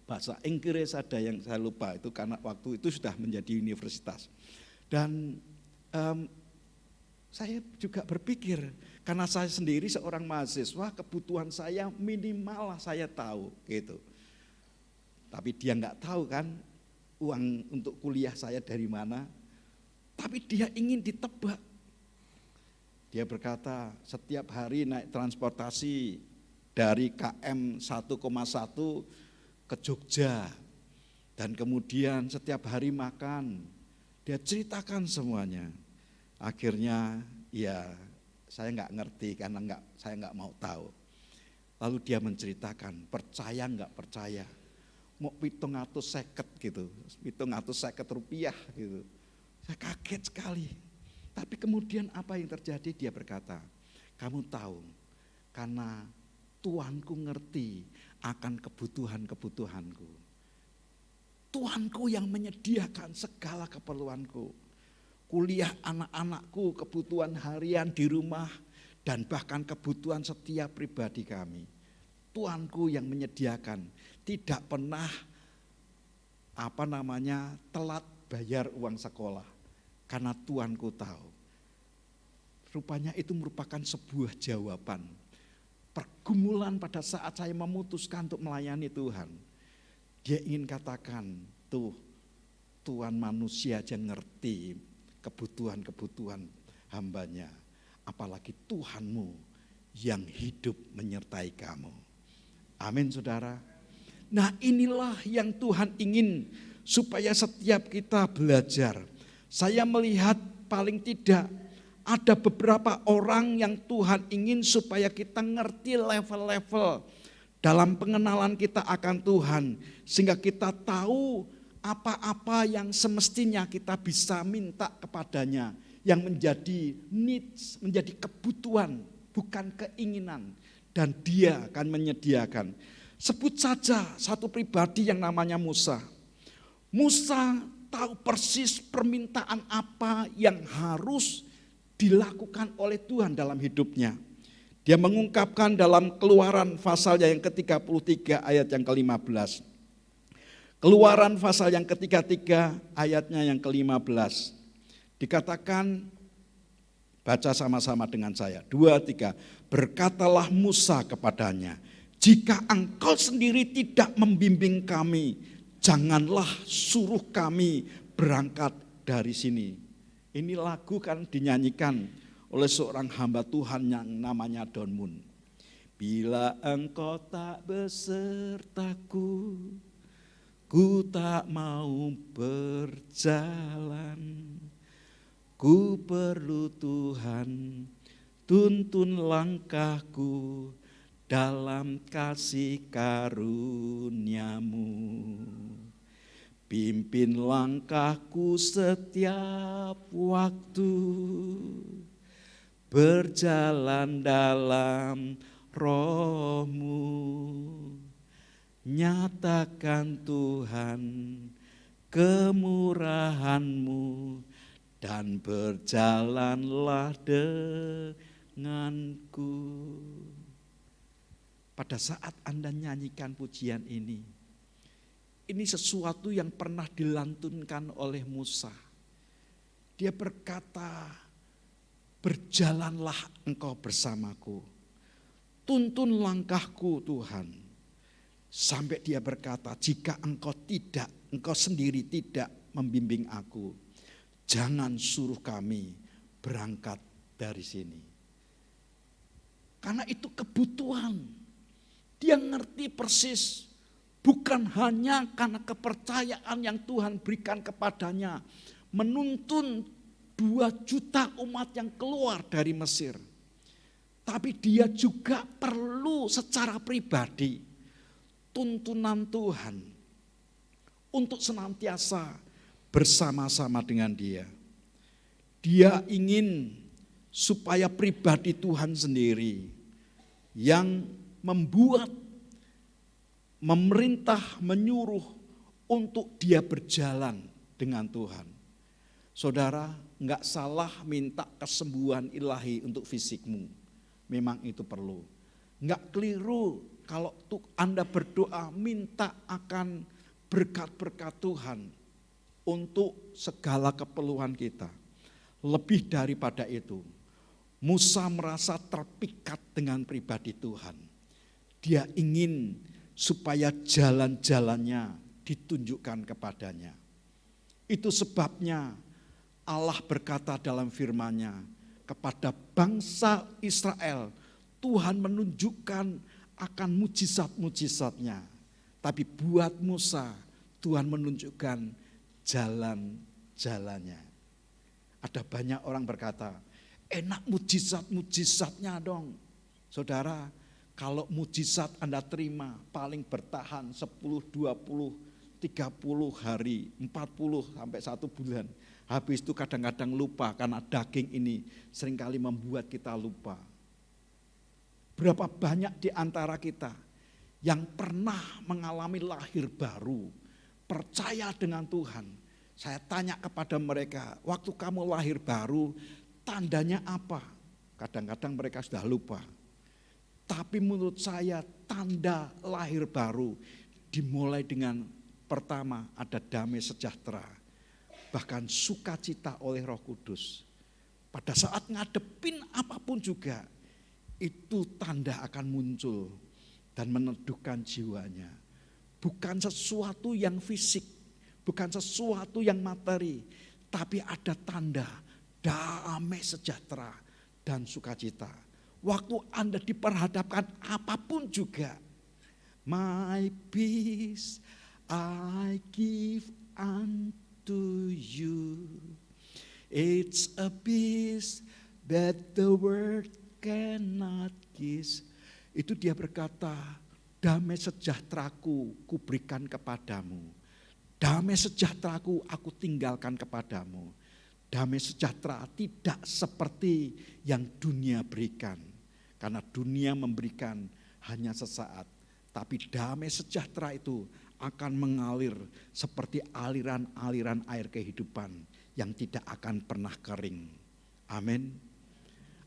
bahasa Inggris, ada yang saya lupa itu karena waktu itu sudah menjadi universitas. Dan saya juga berpikir, karena saya sendiri seorang mahasiswa, kebutuhan saya minimal lah saya tahu gitu. Tapi dia enggak tahu kan uang untuk kuliah saya dari mana. Tapi dia ingin ditebak. Dia berkata setiap hari naik transportasi dari KM 1,1 ke Jogja. Dan kemudian setiap hari makan. Dia ceritakan semuanya. Akhirnya ya saya enggak ngerti karena saya enggak mau tahu. Lalu dia menceritakan, percaya enggak percaya. Mau 750 gitu, 750 rupiah gitu. Saya kaget sekali. Tapi kemudian apa yang terjadi? Dia berkata, kamu tahu, karena Tuhanku ngerti akan kebutuhan-kebutuhanku. Tuhanku yang menyediakan segala keperluanku. Kuliah anak-anakku, kebutuhan harian di rumah, dan bahkan kebutuhan setiap pribadi kami. Tuhanku yang menyediakan, tidak pernah telat bayar uang sekolah, karena Tuhanku tahu. Rupanya itu merupakan sebuah jawaban, pergumulan pada saat saya memutuskan untuk melayani Tuhan. Dia ingin katakan, tuh Tuhan manusia aja ngerti kebutuhan-kebutuhan hambanya, apalagi Tuhanmu yang hidup menyertai kamu. Amin saudara. Nah inilah yang Tuhan ingin supaya setiap kita belajar. Saya melihat paling tidak ada beberapa orang yang Tuhan ingin supaya kita ngerti level-level dalam pengenalan kita akan Tuhan. Sehingga kita tahu apa-apa yang semestinya kita bisa minta kepadanya. Yang menjadi needs, menjadi kebutuhan, bukan keinginan. Dan dia akan menyediakan. Sebut saja satu pribadi yang namanya Musa. Musa tahu persis permintaan apa yang harus dilakukan oleh Tuhan dalam hidupnya. Dia mengungkapkan dalam Keluaran pasalnya yang ke-33 ayat yang ke-15. Keluaran pasal yang ke-33 ayatnya yang ke-15. Dikatakan, baca sama-sama dengan saya. 2, 3. Berkatalah Musa kepadanya, jika engkau sendiri tidak membimbing kami, janganlah suruh kami berangkat dari sini. Ini lagu kan dinyanyikan oleh seorang hamba Tuhan yang namanya Don Moon. Bila engkau tak besertaku, ku tak mau berjalan. Ku perlu Tuhan, tuntun langkahku dalam kasih karunia-Mu. Pimpin langkahku setiap waktu, berjalan dalam Roh-Mu. Nyatakan Tuhan kemurahan-Mu, dan berjalanlah denganku. Pada saat Anda nyanyikan pujian ini sesuatu yang pernah dilantunkan oleh Musa. Dia berkata, berjalanlah engkau bersamaku, tuntun langkahku Tuhan. Sampai dia berkata, jika engkau sendiri tidak membimbing aku, jangan suruh kami berangkat dari sini. Karena itu kebutuhan. Dia ngerti persis. Bukan hanya karena kepercayaan yang Tuhan berikan kepadanya. Menuntun 2 juta umat yang keluar dari Mesir. Tapi dia juga perlu secara pribadi tuntunan Tuhan. Untuk senantiasa bersama-sama dengan dia. Dia ingin supaya pribadi Tuhan sendiri yang membuat, memerintah, menyuruh untuk dia berjalan dengan Tuhan. Saudara, enggak salah minta kesembuhan ilahi untuk fisikmu. Memang itu perlu. Enggak keliru kalau Anda berdoa minta akan berkat-berkat Tuhan untuk segala keperluan kita. Lebih daripada itu, Musa merasa terpikat dengan pribadi Tuhan. Dia ingin supaya jalan-jalannya ditunjukkan kepadanya. Itu sebabnya Allah berkata dalam firman-Nya kepada bangsa Israel, Tuhan menunjukkan akan mujizat-mujizatnya. Tapi buat Musa, Tuhan menunjukkan jalan-jalannya. Ada banyak orang berkata, enak mujizat-mujizatnya dong. Saudara, kalau mujizat Anda terima paling bertahan 10, 20, 30 hari, 40 sampai 1 bulan. Habis itu kadang-kadang lupa karena daging ini seringkali membuat kita lupa. Berapa banyak di antara kita yang pernah mengalami lahir baru, percaya dengan Tuhan. Saya tanya kepada mereka, waktu kamu lahir baru, tandanya apa? Kadang-kadang mereka sudah lupa. Tapi menurut saya tanda lahir baru dimulai dengan pertama ada damai sejahtera. Bahkan sukacita oleh Roh Kudus. Pada saat ngadepin apapun juga, itu tanda akan muncul dan meneduhkan jiwanya. Bukan sesuatu yang fisik, bukan sesuatu yang materi, tapi ada tanda damai sejahtera dan sukacita. Waktu Anda diperhadapkan apapun juga, My peace I give unto you. It's a peace that the world cannot give. Itu dia berkata, damai sejahteraku kuberikan kepadamu. Damai sejahteraku aku tinggalkan kepadamu. Damai sejahtera tidak seperti yang dunia berikan. Karena dunia memberikan hanya sesaat. Tapi damai sejahtera itu akan mengalir seperti aliran-aliran air kehidupan yang tidak akan pernah kering. Amin.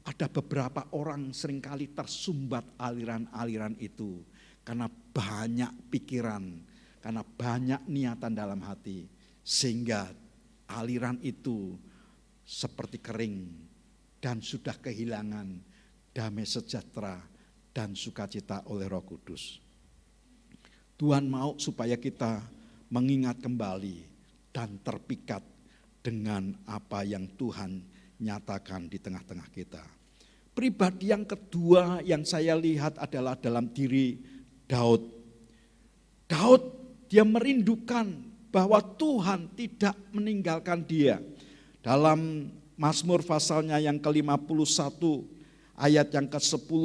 Ada beberapa orang seringkali tersumbat aliran-aliran itu karena banyak pikiran, karena banyak niatan dalam hati, sehingga aliran itu seperti kering dan sudah kehilangan damai sejahtera dan sukacita oleh Roh Kudus. Tuhan mau supaya kita mengingat kembali dan terpikat dengan apa yang Tuhan nyatakan di tengah-tengah kita. Pribadi yang kedua yang saya lihat adalah dalam diri Daud. Daud dia merindukan bahwa Tuhan tidak meninggalkan dia. Dalam Mazmur pasalnya yang ke-51 ayat yang ke-10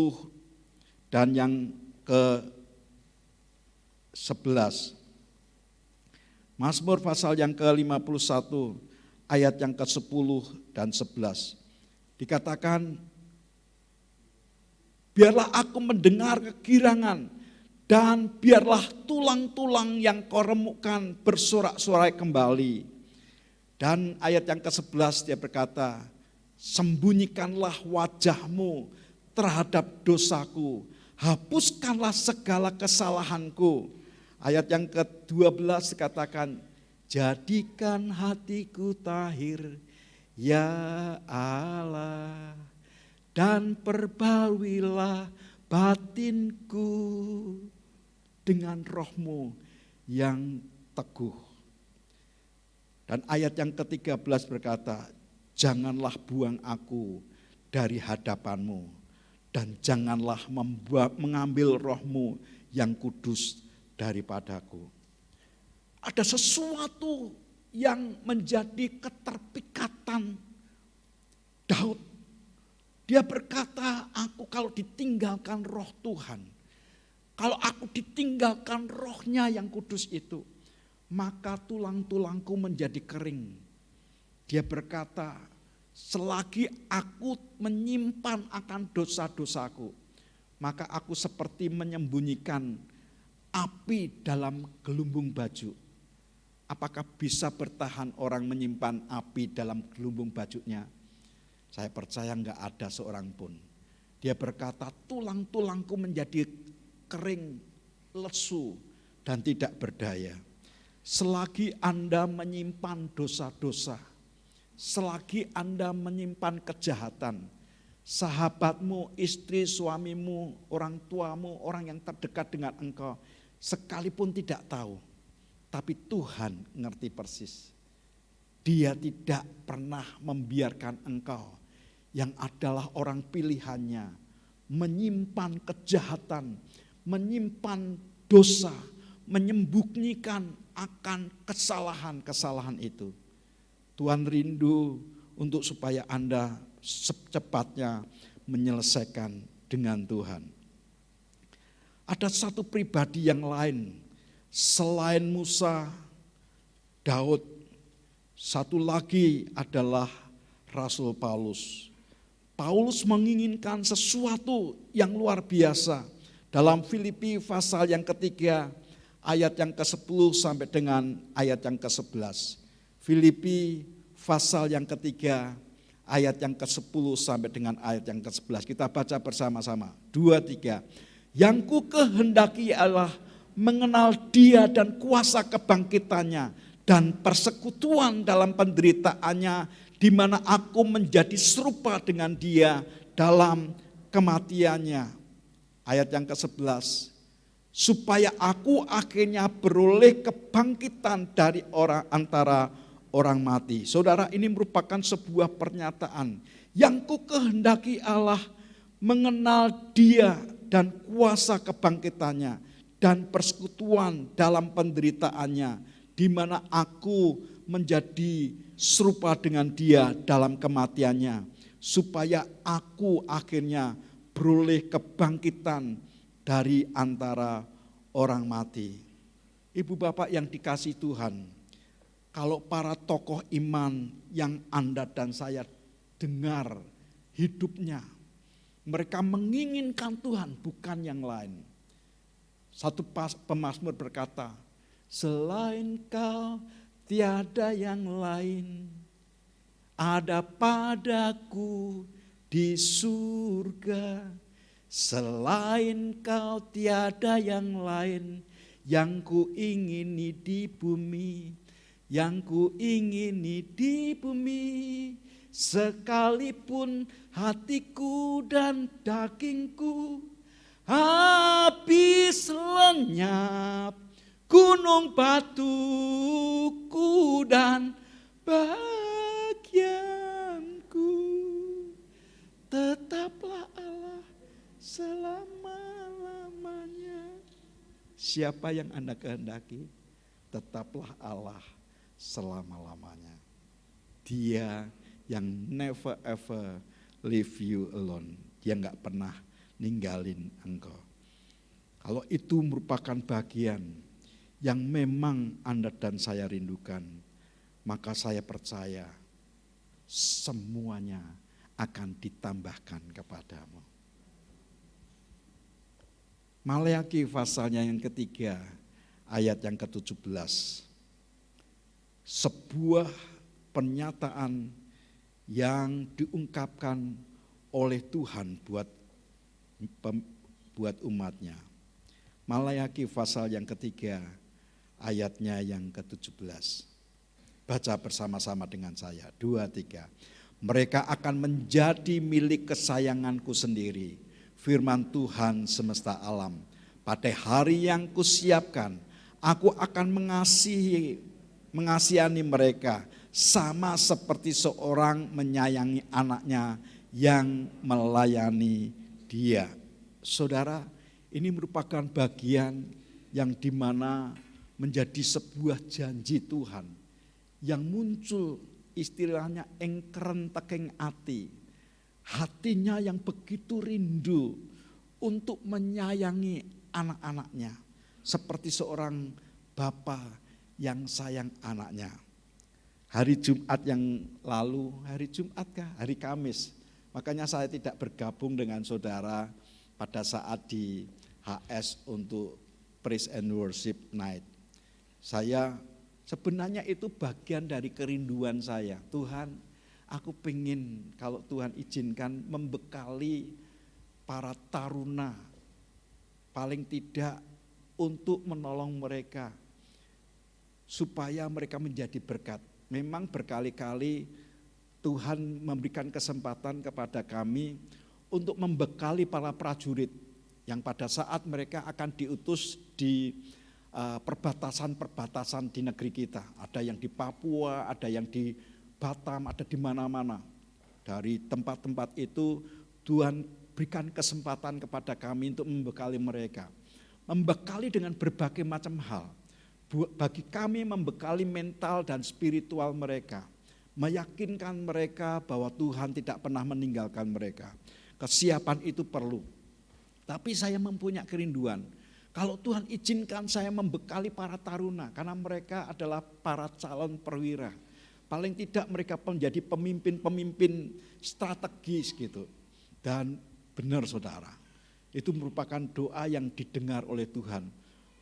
dan yang ke-11. Mazmur pasal yang ke-51 ayat yang ke-10 dan 11. Dikatakan, biarlah aku mendengar kegirangan dan biarlah tulang-tulang yang kau remukkan bersorak-sorai kembali. Dan ayat yang ke-11 dia berkata, sembunyikanlah wajahmu terhadap dosaku, hapuskanlah segala kesalahanku. Ayat yang ke-12 dikatakan, jadikan hatiku tahir, ya Allah, dan perbaruilah batinku dengan rohmu yang teguh. Dan ayat yang ke-13 berkata, janganlah buang aku dari hadapanmu, dan janganlah mengambil rohmu yang kudus daripadaku. Ada sesuatu yang menjadi keterpikatan Daud. Dia berkata, aku kalau ditinggalkan roh Tuhan, kalau aku ditinggalkan rohnya yang kudus itu, maka tulang-tulangku menjadi kering. Dia berkata, selagi aku menyimpan akan dosa-dosaku, maka aku seperti menyembunyikan api dalam gelumbung baju. Apakah bisa bertahan orang menyimpan api dalam gelumbung bajunya? Saya percaya enggak ada seorang pun. Dia berkata, tulang-tulangku menjadi kering, lesu, dan tidak berdaya. Selagi Anda menyimpan dosa-dosa, selagi Anda menyimpan kejahatan, sahabatmu, istri, suamimu, orang tuamu, orang yang terdekat dengan engkau, sekalipun tidak tahu, tapi Tuhan ngerti persis. Dia tidak pernah membiarkan engkau yang adalah orang pilihannya menyimpan kejahatan, menyimpan dosa, menyembunyikan akan kesalahan-kesalahan itu. Tuhan rindu untuk supaya Anda secepatnya menyelesaikan dengan Tuhan. Ada satu pribadi yang lain selain Musa, Daud, satu lagi adalah Rasul Paulus. Paulus menginginkan sesuatu yang luar biasa. Dalam Filipi pasal yang ketiga, ayat yang ke-10 sampai dengan ayat yang ke-11. Filipi pasal yang ketiga, ayat yang ke-10 sampai dengan ayat yang ke-11. Kita baca bersama-sama. 2, 3. Yang ku kehendaki Allah mengenal dia dan kuasa kebangkitannya dan persekutuan dalam penderitaannya, di mana aku menjadi serupa dengan dia dalam kematiannya. Ayat yang ke-11. Supaya aku akhirnya beroleh kebangkitan dari antara orang mati. Saudara, ini merupakan sebuah pernyataan. Yang ku kehendaki Allah mengenal dia dan kuasa kebangkitannya dan persekutuan dalam penderitaannya, di mana aku menjadi serupa dengan dia dalam kematiannya, supaya aku akhirnya beroleh kebangkitan dari antara orang mati. Ibu bapak yang dikasihi Tuhan, kalau para tokoh iman yang Anda dan saya dengar hidupnya, mereka menginginkan Tuhan bukan yang lain. Satu pemazmur berkata, selain Kau tiada yang lain, ada padaku di surga. Selain Kau tiada yang lain, yang ku ingini di bumi, yang ku ingini di bumi. Sekalipun hatiku dan dagingku habis lenyap, gunung batuku dan bagianku, tetaplah Allah selama-lamanya. Siapa yang Anda kehendaki, tetaplah Allah selama-lamanya. Dia yang never ever leave you alone. Dia gak pernah ninggalin engkau. Kalau itu merupakan bagian yang memang Anda dan saya rindukan, maka saya percaya semuanya akan ditambahkan kepadamu. Maleakhi pasalnya yang ketiga, ayat yang ke-17. Sebuah pernyataan yang diungkapkan oleh Tuhan buat umatnya. Maleakhi pasal yang ketiga, ayatnya yang ke-17. Baca bersama-sama dengan saya, 2, 3. Mereka akan menjadi milik kesayanganku sendiri, firman Tuhan semesta alam. Pada hari yang kusiapkan, aku akan mengasihani mereka, sama seperti seorang menyayangi anaknya yang melayani dia. Saudara, ini merupakan bagian yang dimana menjadi sebuah janji Tuhan yang muncul istilahnya engkeren tekeng ati. Hatinya yang begitu rindu untuk menyayangi anak-anaknya. Seperti seorang bapa yang sayang anaknya. Hari Jumat yang lalu, hari Jumat kah? Hari Kamis. Makanya saya tidak bergabung dengan saudara pada saat di HS untuk Praise and Worship Night. Saya sebenarnya itu bagian dari kerinduan saya. Tuhan, aku pengen kalau Tuhan izinkan membekali para taruna, paling tidak untuk menolong mereka, supaya mereka menjadi berkat. Memang berkali-kali Tuhan memberikan kesempatan kepada kami untuk membekali para prajurit yang pada saat mereka akan diutus di perbatasan-perbatasan di negeri kita. Ada yang di Papua, ada yang di Batam, ada di mana-mana. Dari tempat-tempat itu Tuhan berikan kesempatan kepada kami untuk membekali mereka. Membekali dengan berbagai macam hal. Bagi kami membekali mental dan spiritual mereka, meyakinkan mereka bahwa Tuhan tidak pernah meninggalkan mereka. Kesiapan itu perlu. Tapi saya mempunyai kerinduan, kalau Tuhan izinkan saya membekali para taruna, karena mereka adalah para calon perwira. Paling tidak mereka menjadi pemimpin-pemimpin strategis gitu. Dan benar saudara, itu merupakan doa yang didengar oleh Tuhan.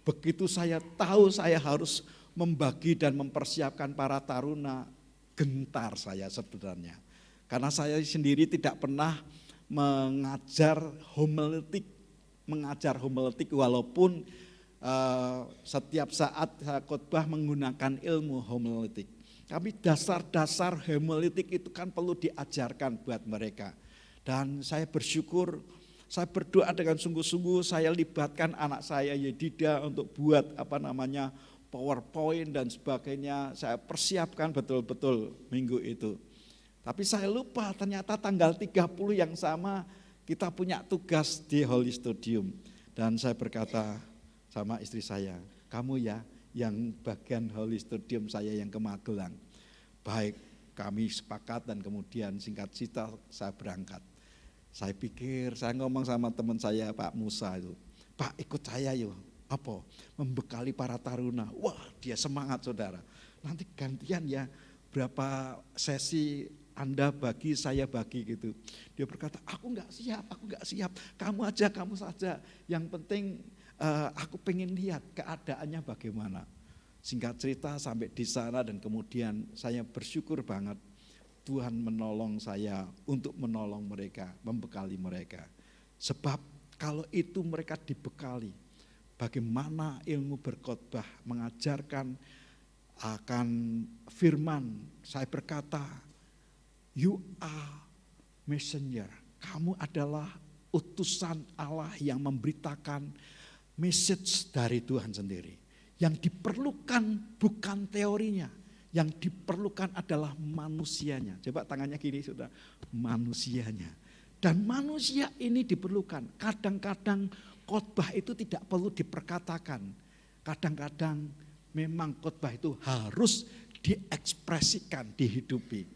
Begitu saya tahu saya harus membagi dan mempersiapkan para taruna, gentar saya sebenarnya. Karena saya sendiri tidak pernah mengajar homiletik walaupun setiap saat saya khotbah menggunakan ilmu homiletik. Tapi dasar-dasar homiletik itu kan perlu diajarkan buat mereka. Dan saya bersyukur, saya berdoa dengan sungguh-sungguh, saya libatkan anak saya Yedida untuk buat PowerPoint dan sebagainya. Saya persiapkan betul-betul minggu itu. Tapi saya lupa ternyata tanggal 30 yang sama kita punya tugas di Holy Studium. Dan saya berkata, sama istri saya, kamu ya yang bagian Holy Studium, saya yang ke Magelang. Baik, kami sepakat dan kemudian singkat cerita saya berangkat. Saya pikir, saya ngomong sama teman saya Pak Musa itu, Pak ikut saya yuk, apa? Membekali para taruna. Wah dia semangat saudara, nanti gantian ya, berapa sesi Anda bagi, saya bagi gitu. Dia berkata, aku nggak siap, kamu saja. Yang penting aku pengen lihat keadaannya bagaimana. Singkat cerita sampai di sana dan kemudian saya bersyukur banget Tuhan menolong saya untuk menolong mereka, membekali mereka. Sebab kalau itu mereka dibekali, bagaimana ilmu berkhotbah, mengajarkan akan firman, saya berkata, you are messenger. Kamu adalah utusan Allah yang memberitakan message dari Tuhan sendiri. Yang diperlukan bukan teorinya, yang diperlukan adalah manusianya. Coba tangannya gini sudah, manusianya. Dan manusia ini diperlukan. Kadang-kadang khotbah itu tidak perlu diperkatakan. Kadang-kadang memang khotbah itu harus diekspresikan, dihidupi.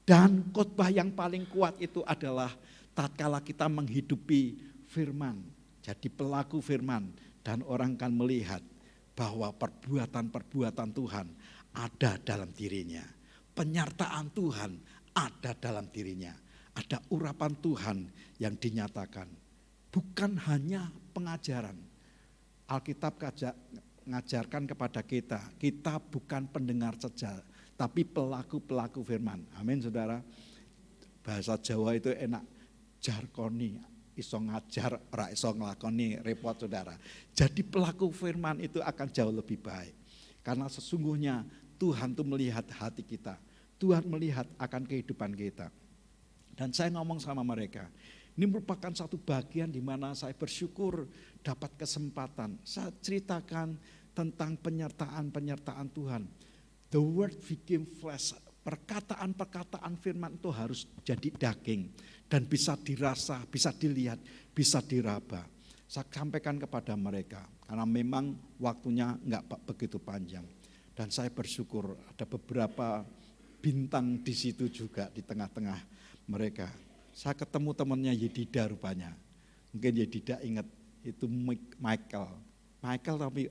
Dan khotbah yang paling kuat itu adalah tatkala kita menghidupi firman. Jadi pelaku firman dan orang akan melihat bahwa perbuatan-perbuatan Tuhan ada dalam dirinya. Penyertaan Tuhan ada dalam dirinya. Ada urapan Tuhan yang dinyatakan. Bukan hanya pengajaran. Alkitab mengajarkan kepada kita bukan pendengar saja, tapi pelaku-pelaku firman. Amin saudara. Bahasa Jawa itu enak, jarkoni, iso ngajar, ora iso nglakoni, repot saudara. Jadi pelaku firman itu akan jauh lebih baik. Karena sesungguhnya Tuhan itu melihat hati kita. Tuhan melihat akan kehidupan kita. Dan saya ngomong sama mereka, ini merupakan satu bagian di mana saya bersyukur dapat kesempatan. Saya ceritakan tentang penyertaan Tuhan. The word became flesh. Perkataan-perkataan firman itu harus jadi daging dan bisa dirasa, bisa dilihat, bisa diraba. Saya sampaikan kepada mereka karena memang waktunya enggak begitu panjang. Dan saya bersyukur ada beberapa bintang di situ juga di tengah-tengah mereka. Saya ketemu temannya Yedida rupanya. Mungkin Yedida ingat itu Michael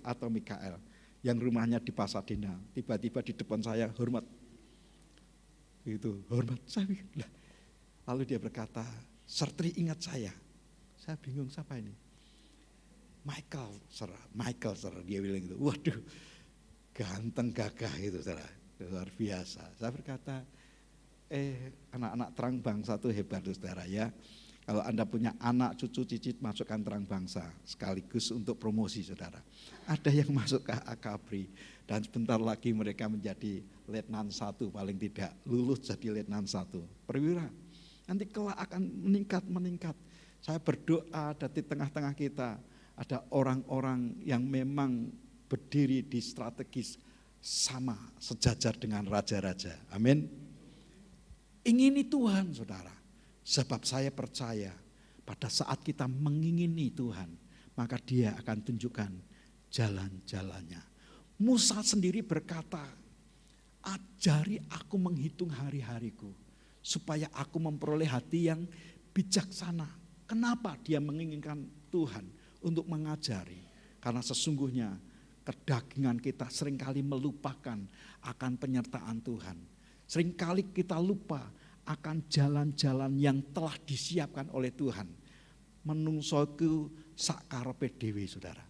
atau Mikael yang rumahnya di Pasadena. Tiba-tiba di depan saya hormat. Saya bilang. Lalu dia berkata, Sertri ingat saya. Saya bingung siapa ini. Michael sir, dia bilang gitu. Waduh, ganteng gagah itu saudara, luar biasa. Saya berkata, anak-anak terang bangsa itu hebat saudara ya. Kalau Anda punya anak, cucu, cicit, masukkan terang bangsa sekaligus untuk promosi saudara. Ada yang masuk ke Akabri dan sebentar lagi mereka menjadi letnan 1 paling tidak, lulus jadi letnan 1. Perwira, nanti kelak akan meningkat. Saya berdoa di tengah-tengah kita ada orang-orang yang memang berdiri di strategis sama sejajar dengan raja-raja. Amin. Ingini Tuhan saudara. Sebab saya percaya pada saat kita mengingini Tuhan, maka Dia akan tunjukkan jalan-jalannya. Musa sendiri berkata, ajari aku menghitung hari-hariku, supaya aku memperoleh hati yang bijaksana. Kenapa dia menginginkan Tuhan untuk mengajari? Karena sesungguhnya kedagingan kita seringkali melupakan akan penyertaan Tuhan. Seringkali kita lupa akan jalan-jalan yang telah disiapkan oleh Tuhan. Menungsoku sakarepe dhewe saudara.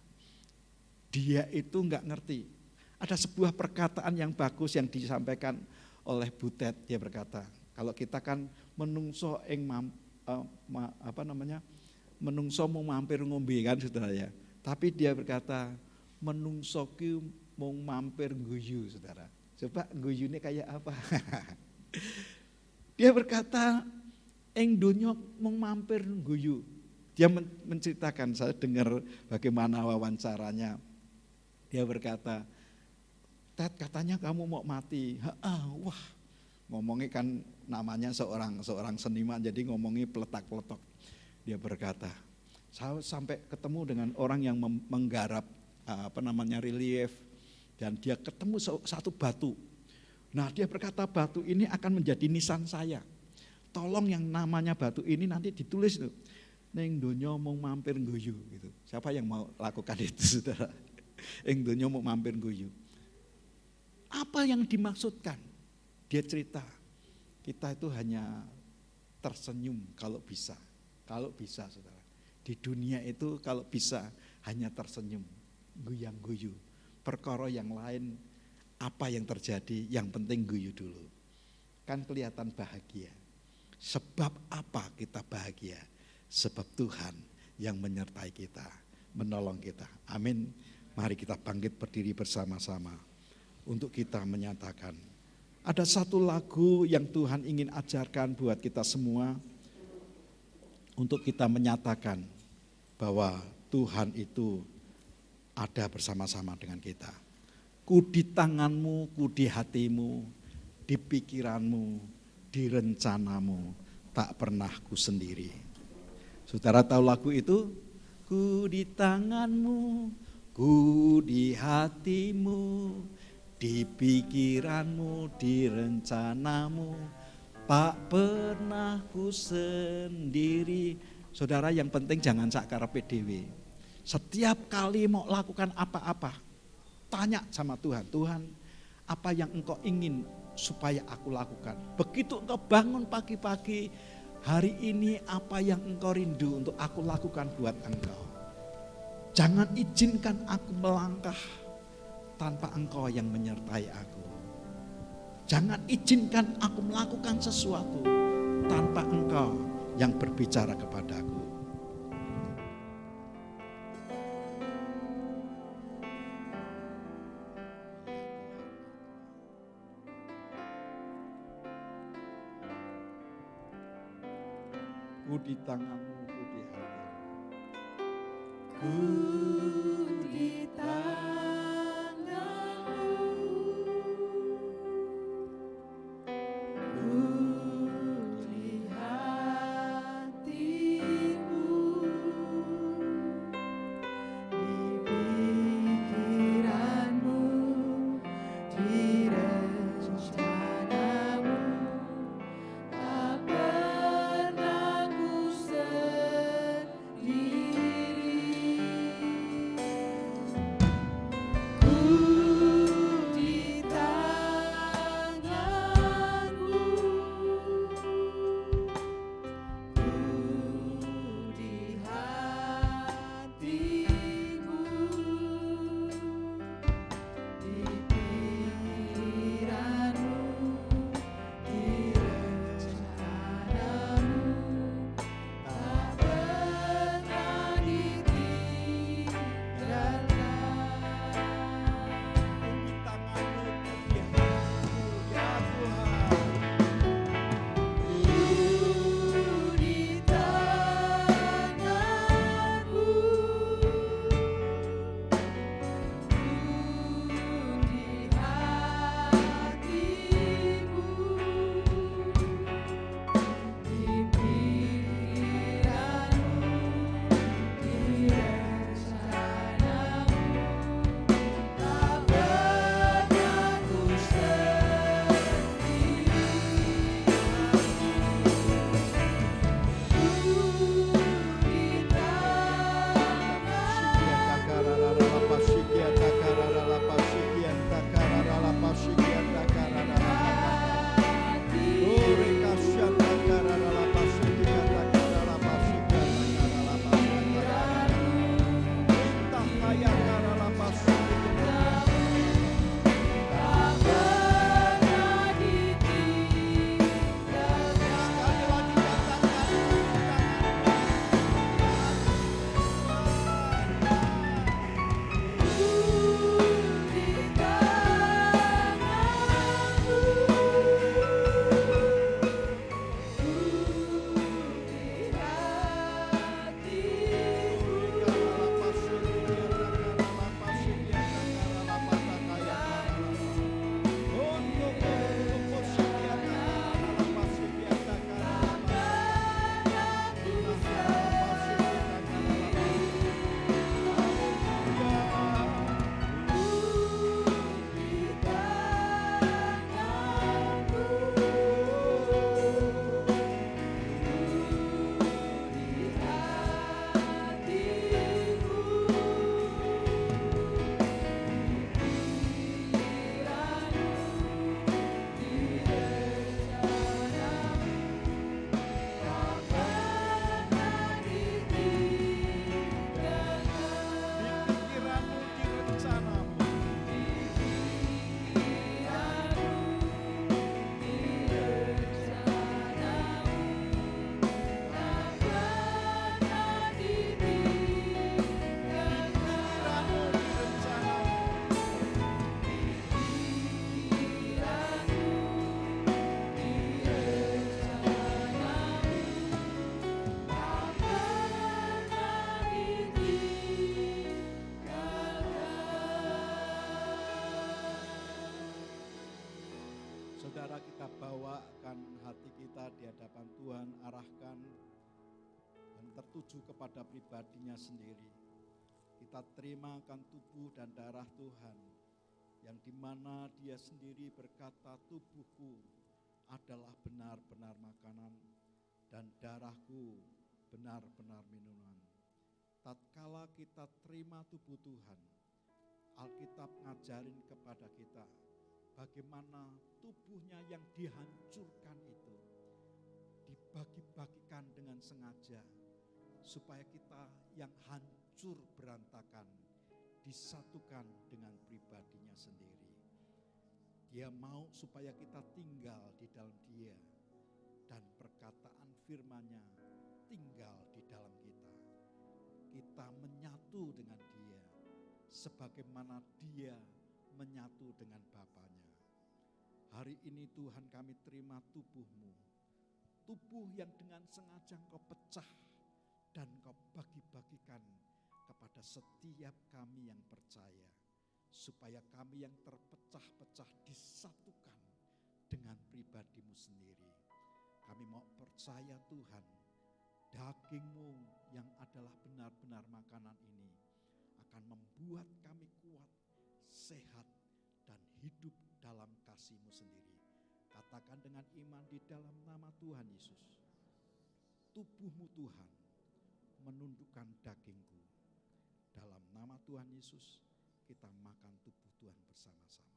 Dia itu enggak ngerti. Ada sebuah perkataan yang bagus yang disampaikan oleh Butet. Dia berkata, kalau kita kan menungso menungso mau mampir ngombe kan saudara ya. Tapi dia berkata, menungsoku mau mampir guyu saudara. Coba guyune kayak apa? Dia berkata, ing donya mung mampir guyu. Dia menceritakan, saya dengar bagaimana wawancaranya. Dia berkata, Ted katanya kamu mau mati. Wah, ngomongnya kan namanya seorang seniman, jadi ngomongnya peletak-peletok. Dia berkata, saya sampai ketemu dengan orang yang menggarap relief, dan dia ketemu satu batu. Nah, dia berkata batu ini akan menjadi nisan saya. Tolong yang namanya batu ini nanti ditulis tuh. Ning donya mau mampir ngguyu gitu. Siapa yang mau lakukan itu, Saudara? Ning donya mau mampir ngguyu. Apa yang dimaksudkan? Dia cerita, kita itu hanya tersenyum kalau bisa. Kalau bisa, Saudara. Di dunia itu kalau bisa hanya tersenyum, guyang-guyu. Perkara yang lain, apa yang terjadi, yang penting guyu dulu. Kan kelihatan bahagia. Sebab apa kita bahagia? Sebab Tuhan yang menyertai kita, menolong kita. Amin. Mari kita bangkit berdiri bersama-sama untuk kita menyatakan. Ada satu lagu yang Tuhan ingin ajarkan buat kita semua, untuk kita menyatakan bahwa Tuhan itu ada bersama-sama dengan kita. Ku di tanganmu, ku di hatimu, di pikiranmu, di rencanamu, tak pernah ku sendiri. Saudara tahu lagu itu? Ku di tanganmu, ku di hatimu, di pikiranmu, di rencanamu, tak pernah ku sendiri. Saudara, yang penting jangan sakarepe dhewe. Setiap kali mau lakukan apa-apa, tanya sama Tuhan, Tuhan apa yang engkau ingin supaya aku lakukan. Begitu engkau bangun pagi-pagi, hari ini apa yang engkau rindu untuk aku lakukan buat engkau. Jangan izinkan aku melangkah tanpa engkau yang menyertai aku. Jangan izinkan aku melakukan sesuatu tanpa engkau yang berbicara kepadaku. Ku di tanganmu, ku di hatimu. Ku di terarahkan dan tertuju kepada pribadinya sendiri. Kita terima akan tubuh dan darah Tuhan, yang dimana Dia sendiri berkata, tubuhku adalah benar-benar makanan dan darahku benar-benar minuman. Tatkala kita terima tubuh Tuhan, Alkitab ngajarin kepada kita bagaimana tubuhnya yang dihancurkan itu dibagi-bagikan dengan sengaja supaya kita yang hancur berantakan disatukan dengan pribadinya sendiri. Dia mau supaya kita tinggal di dalam Dia dan perkataan firman-Nya tinggal di dalam kita. Kita menyatu dengan Dia sebagaimana Dia menyatu dengan Bapanya. Hari ini Tuhan, kami terima tubuh-Mu, tubuh yang dengan sengaja Engkau pecah dan Engkau bagi-bagikan kepada setiap kami yang percaya, supaya kami yang terpecah-pecah disatukan dengan pribadi-Mu sendiri. Kami mau percaya Tuhan, daging-Mu yang adalah benar-benar makanan ini akan membuat kami kuat, sehat, dan hidup dalam kasih-Mu sendiri. Katakan dengan iman di dalam nama Tuhan Yesus, tubuh-Mu Tuhan menundukkan dagingku. Dalam nama Tuhan Yesus kita makan tubuh Tuhan bersama-sama.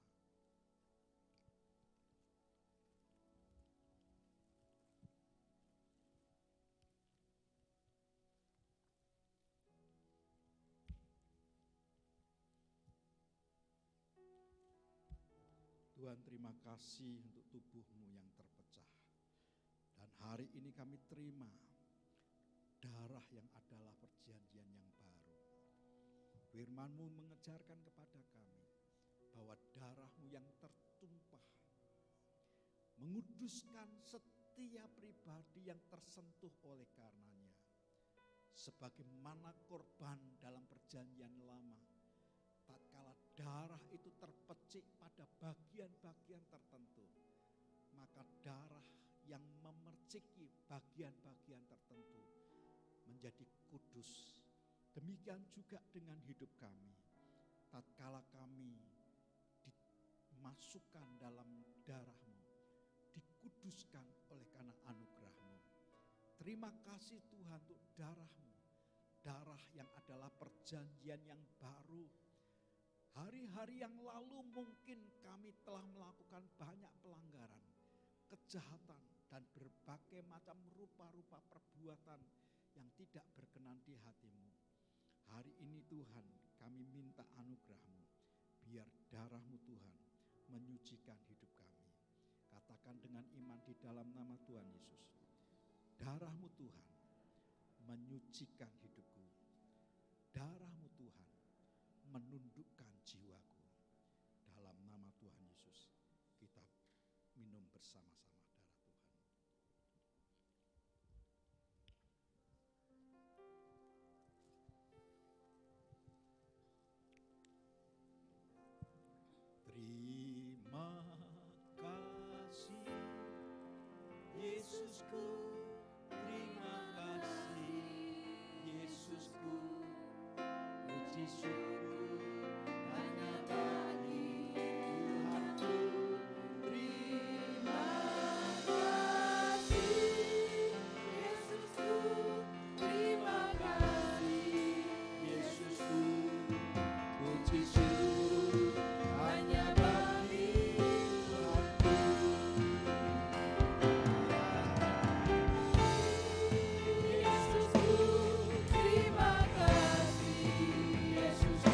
Tuhan, terima kasih untuk tubuh-Mu yang terpecah. Dan hari ini kami terima darah yang adalah perjanjian yang baru. Firman-Mu mengejarkan kepada kami bahwa darah-Mu yang tertumpah menguduskan setiap pribadi yang tersentuh oleh karenanya. Sebagaimana korban dalam perjanjian lama, tatkala darah itu terpecik pada bagian-bagian tertentu, maka darah yang memerciki bagian-bagian tertentu menjadi kudus. Demikian juga dengan hidup kami. Tatkala kami dimasukkan dalam darah-Mu, dikuduskan oleh karena anugerah-Mu. Terima kasih Tuhan untuk darah-Mu, darah yang adalah perjanjian yang baru. Hari-hari yang lalu mungkin kami telah melakukan banyak pelanggaran, kejahatan, dan berbagai macam rupa-rupa perbuatan yang tidak berkenan di hati-Mu. Hari ini Tuhan, kami minta anugerah-Mu, biar darah-Mu Tuhan menyucikan hidup kami. Katakan dengan iman di dalam nama Tuhan Yesus, darah-Mu Tuhan menyucikan hidupku. Darah-Mu Tuhan menundukkan jiwaku. Dalam nama Tuhan Yesus kita minum bersama-sama darah Tuhan. Terima kasih Yesusku, terima kasih Yesusku, puji syukur hanya bagi Tuhanku. Terima kasih Yesusku, terima kasih Yesusku, puji syukur hanya bagi Tuhanku. Yesusku, terima kasih Yesus.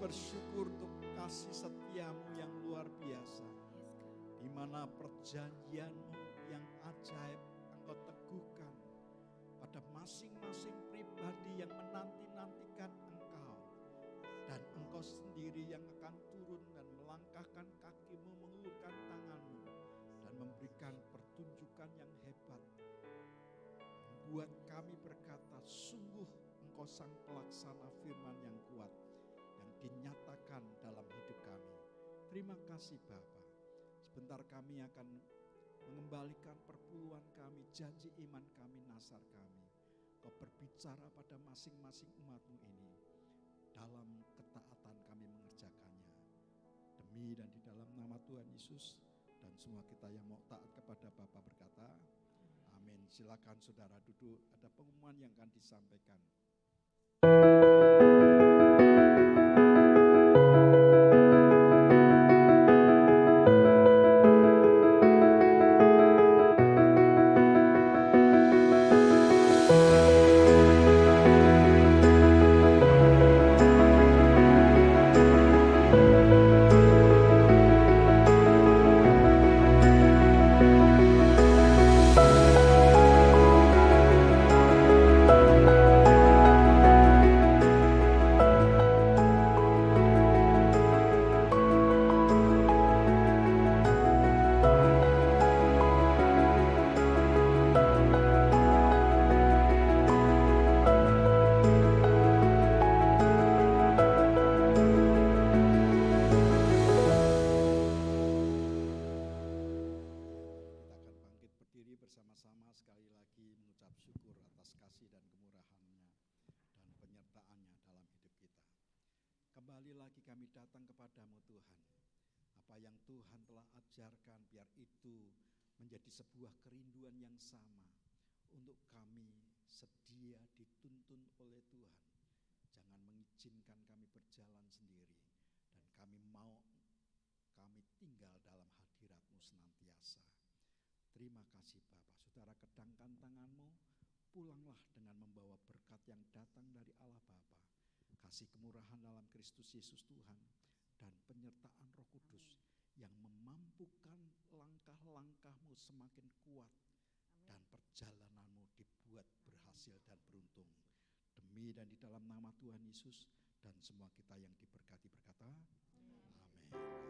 bersyukur untuk kasih setiamu yang luar biasa, di mana perjanjianmu yang ajaib Engkau teguhkan pada masing-masing pribadi yang menanti-nantikan Engkau, dan Engkau sendiri yang akan turun dan melangkahkan kakimu, mengulurkan tanganmu dan memberikan pertunjukan yang hebat, membuat kami berkata, sungguh Engkau sang pelaksana firman yang kuat yang dinyatakan dalam hidup kami. Terima kasih Bapa. Sebentar kami akan mengembalikan perpuluhan kami, janji iman kami, nasar kami. Kau berbicara pada masing-masing umat-Mu ini, dalam ketaatan kami mengerjakannya. Demi dan di dalam nama Tuhan Yesus, dan semua kita yang mau taat kepada Bapa berkata, amin. Silakan saudara duduk, ada pengumuman yang akan disampaikan. Bersama-sama sekali lagi mengucap syukur atas kasih dan kemurahan-Nya dan penyertaan-Nya dalam hidup kita. Kembali lagi kami datang kepadamu Tuhan. Apa yang Tuhan telah ajarkan, biar itu menjadi sebuah kerinduan yang sama untuk kami sedia dituntun oleh Tuhan. Jangan mengizinkan kami berjalan sendiri, dan kami mau kami tinggal dalam hadirat-Mu senantiasa. Terima kasih Bapa. Saudara, kedangkan tanganmu, pulanglah dengan membawa berkat yang datang dari Allah Bapa, kasih kemurahan dalam Kristus Yesus Tuhan, dan penyertaan Roh Kudus yang memampukan langkah-langkahmu semakin kuat dan perjalananmu dibuat berhasil dan beruntung. Demi dan di dalam nama Tuhan Yesus, dan semua kita yang diberkati berkata, amin.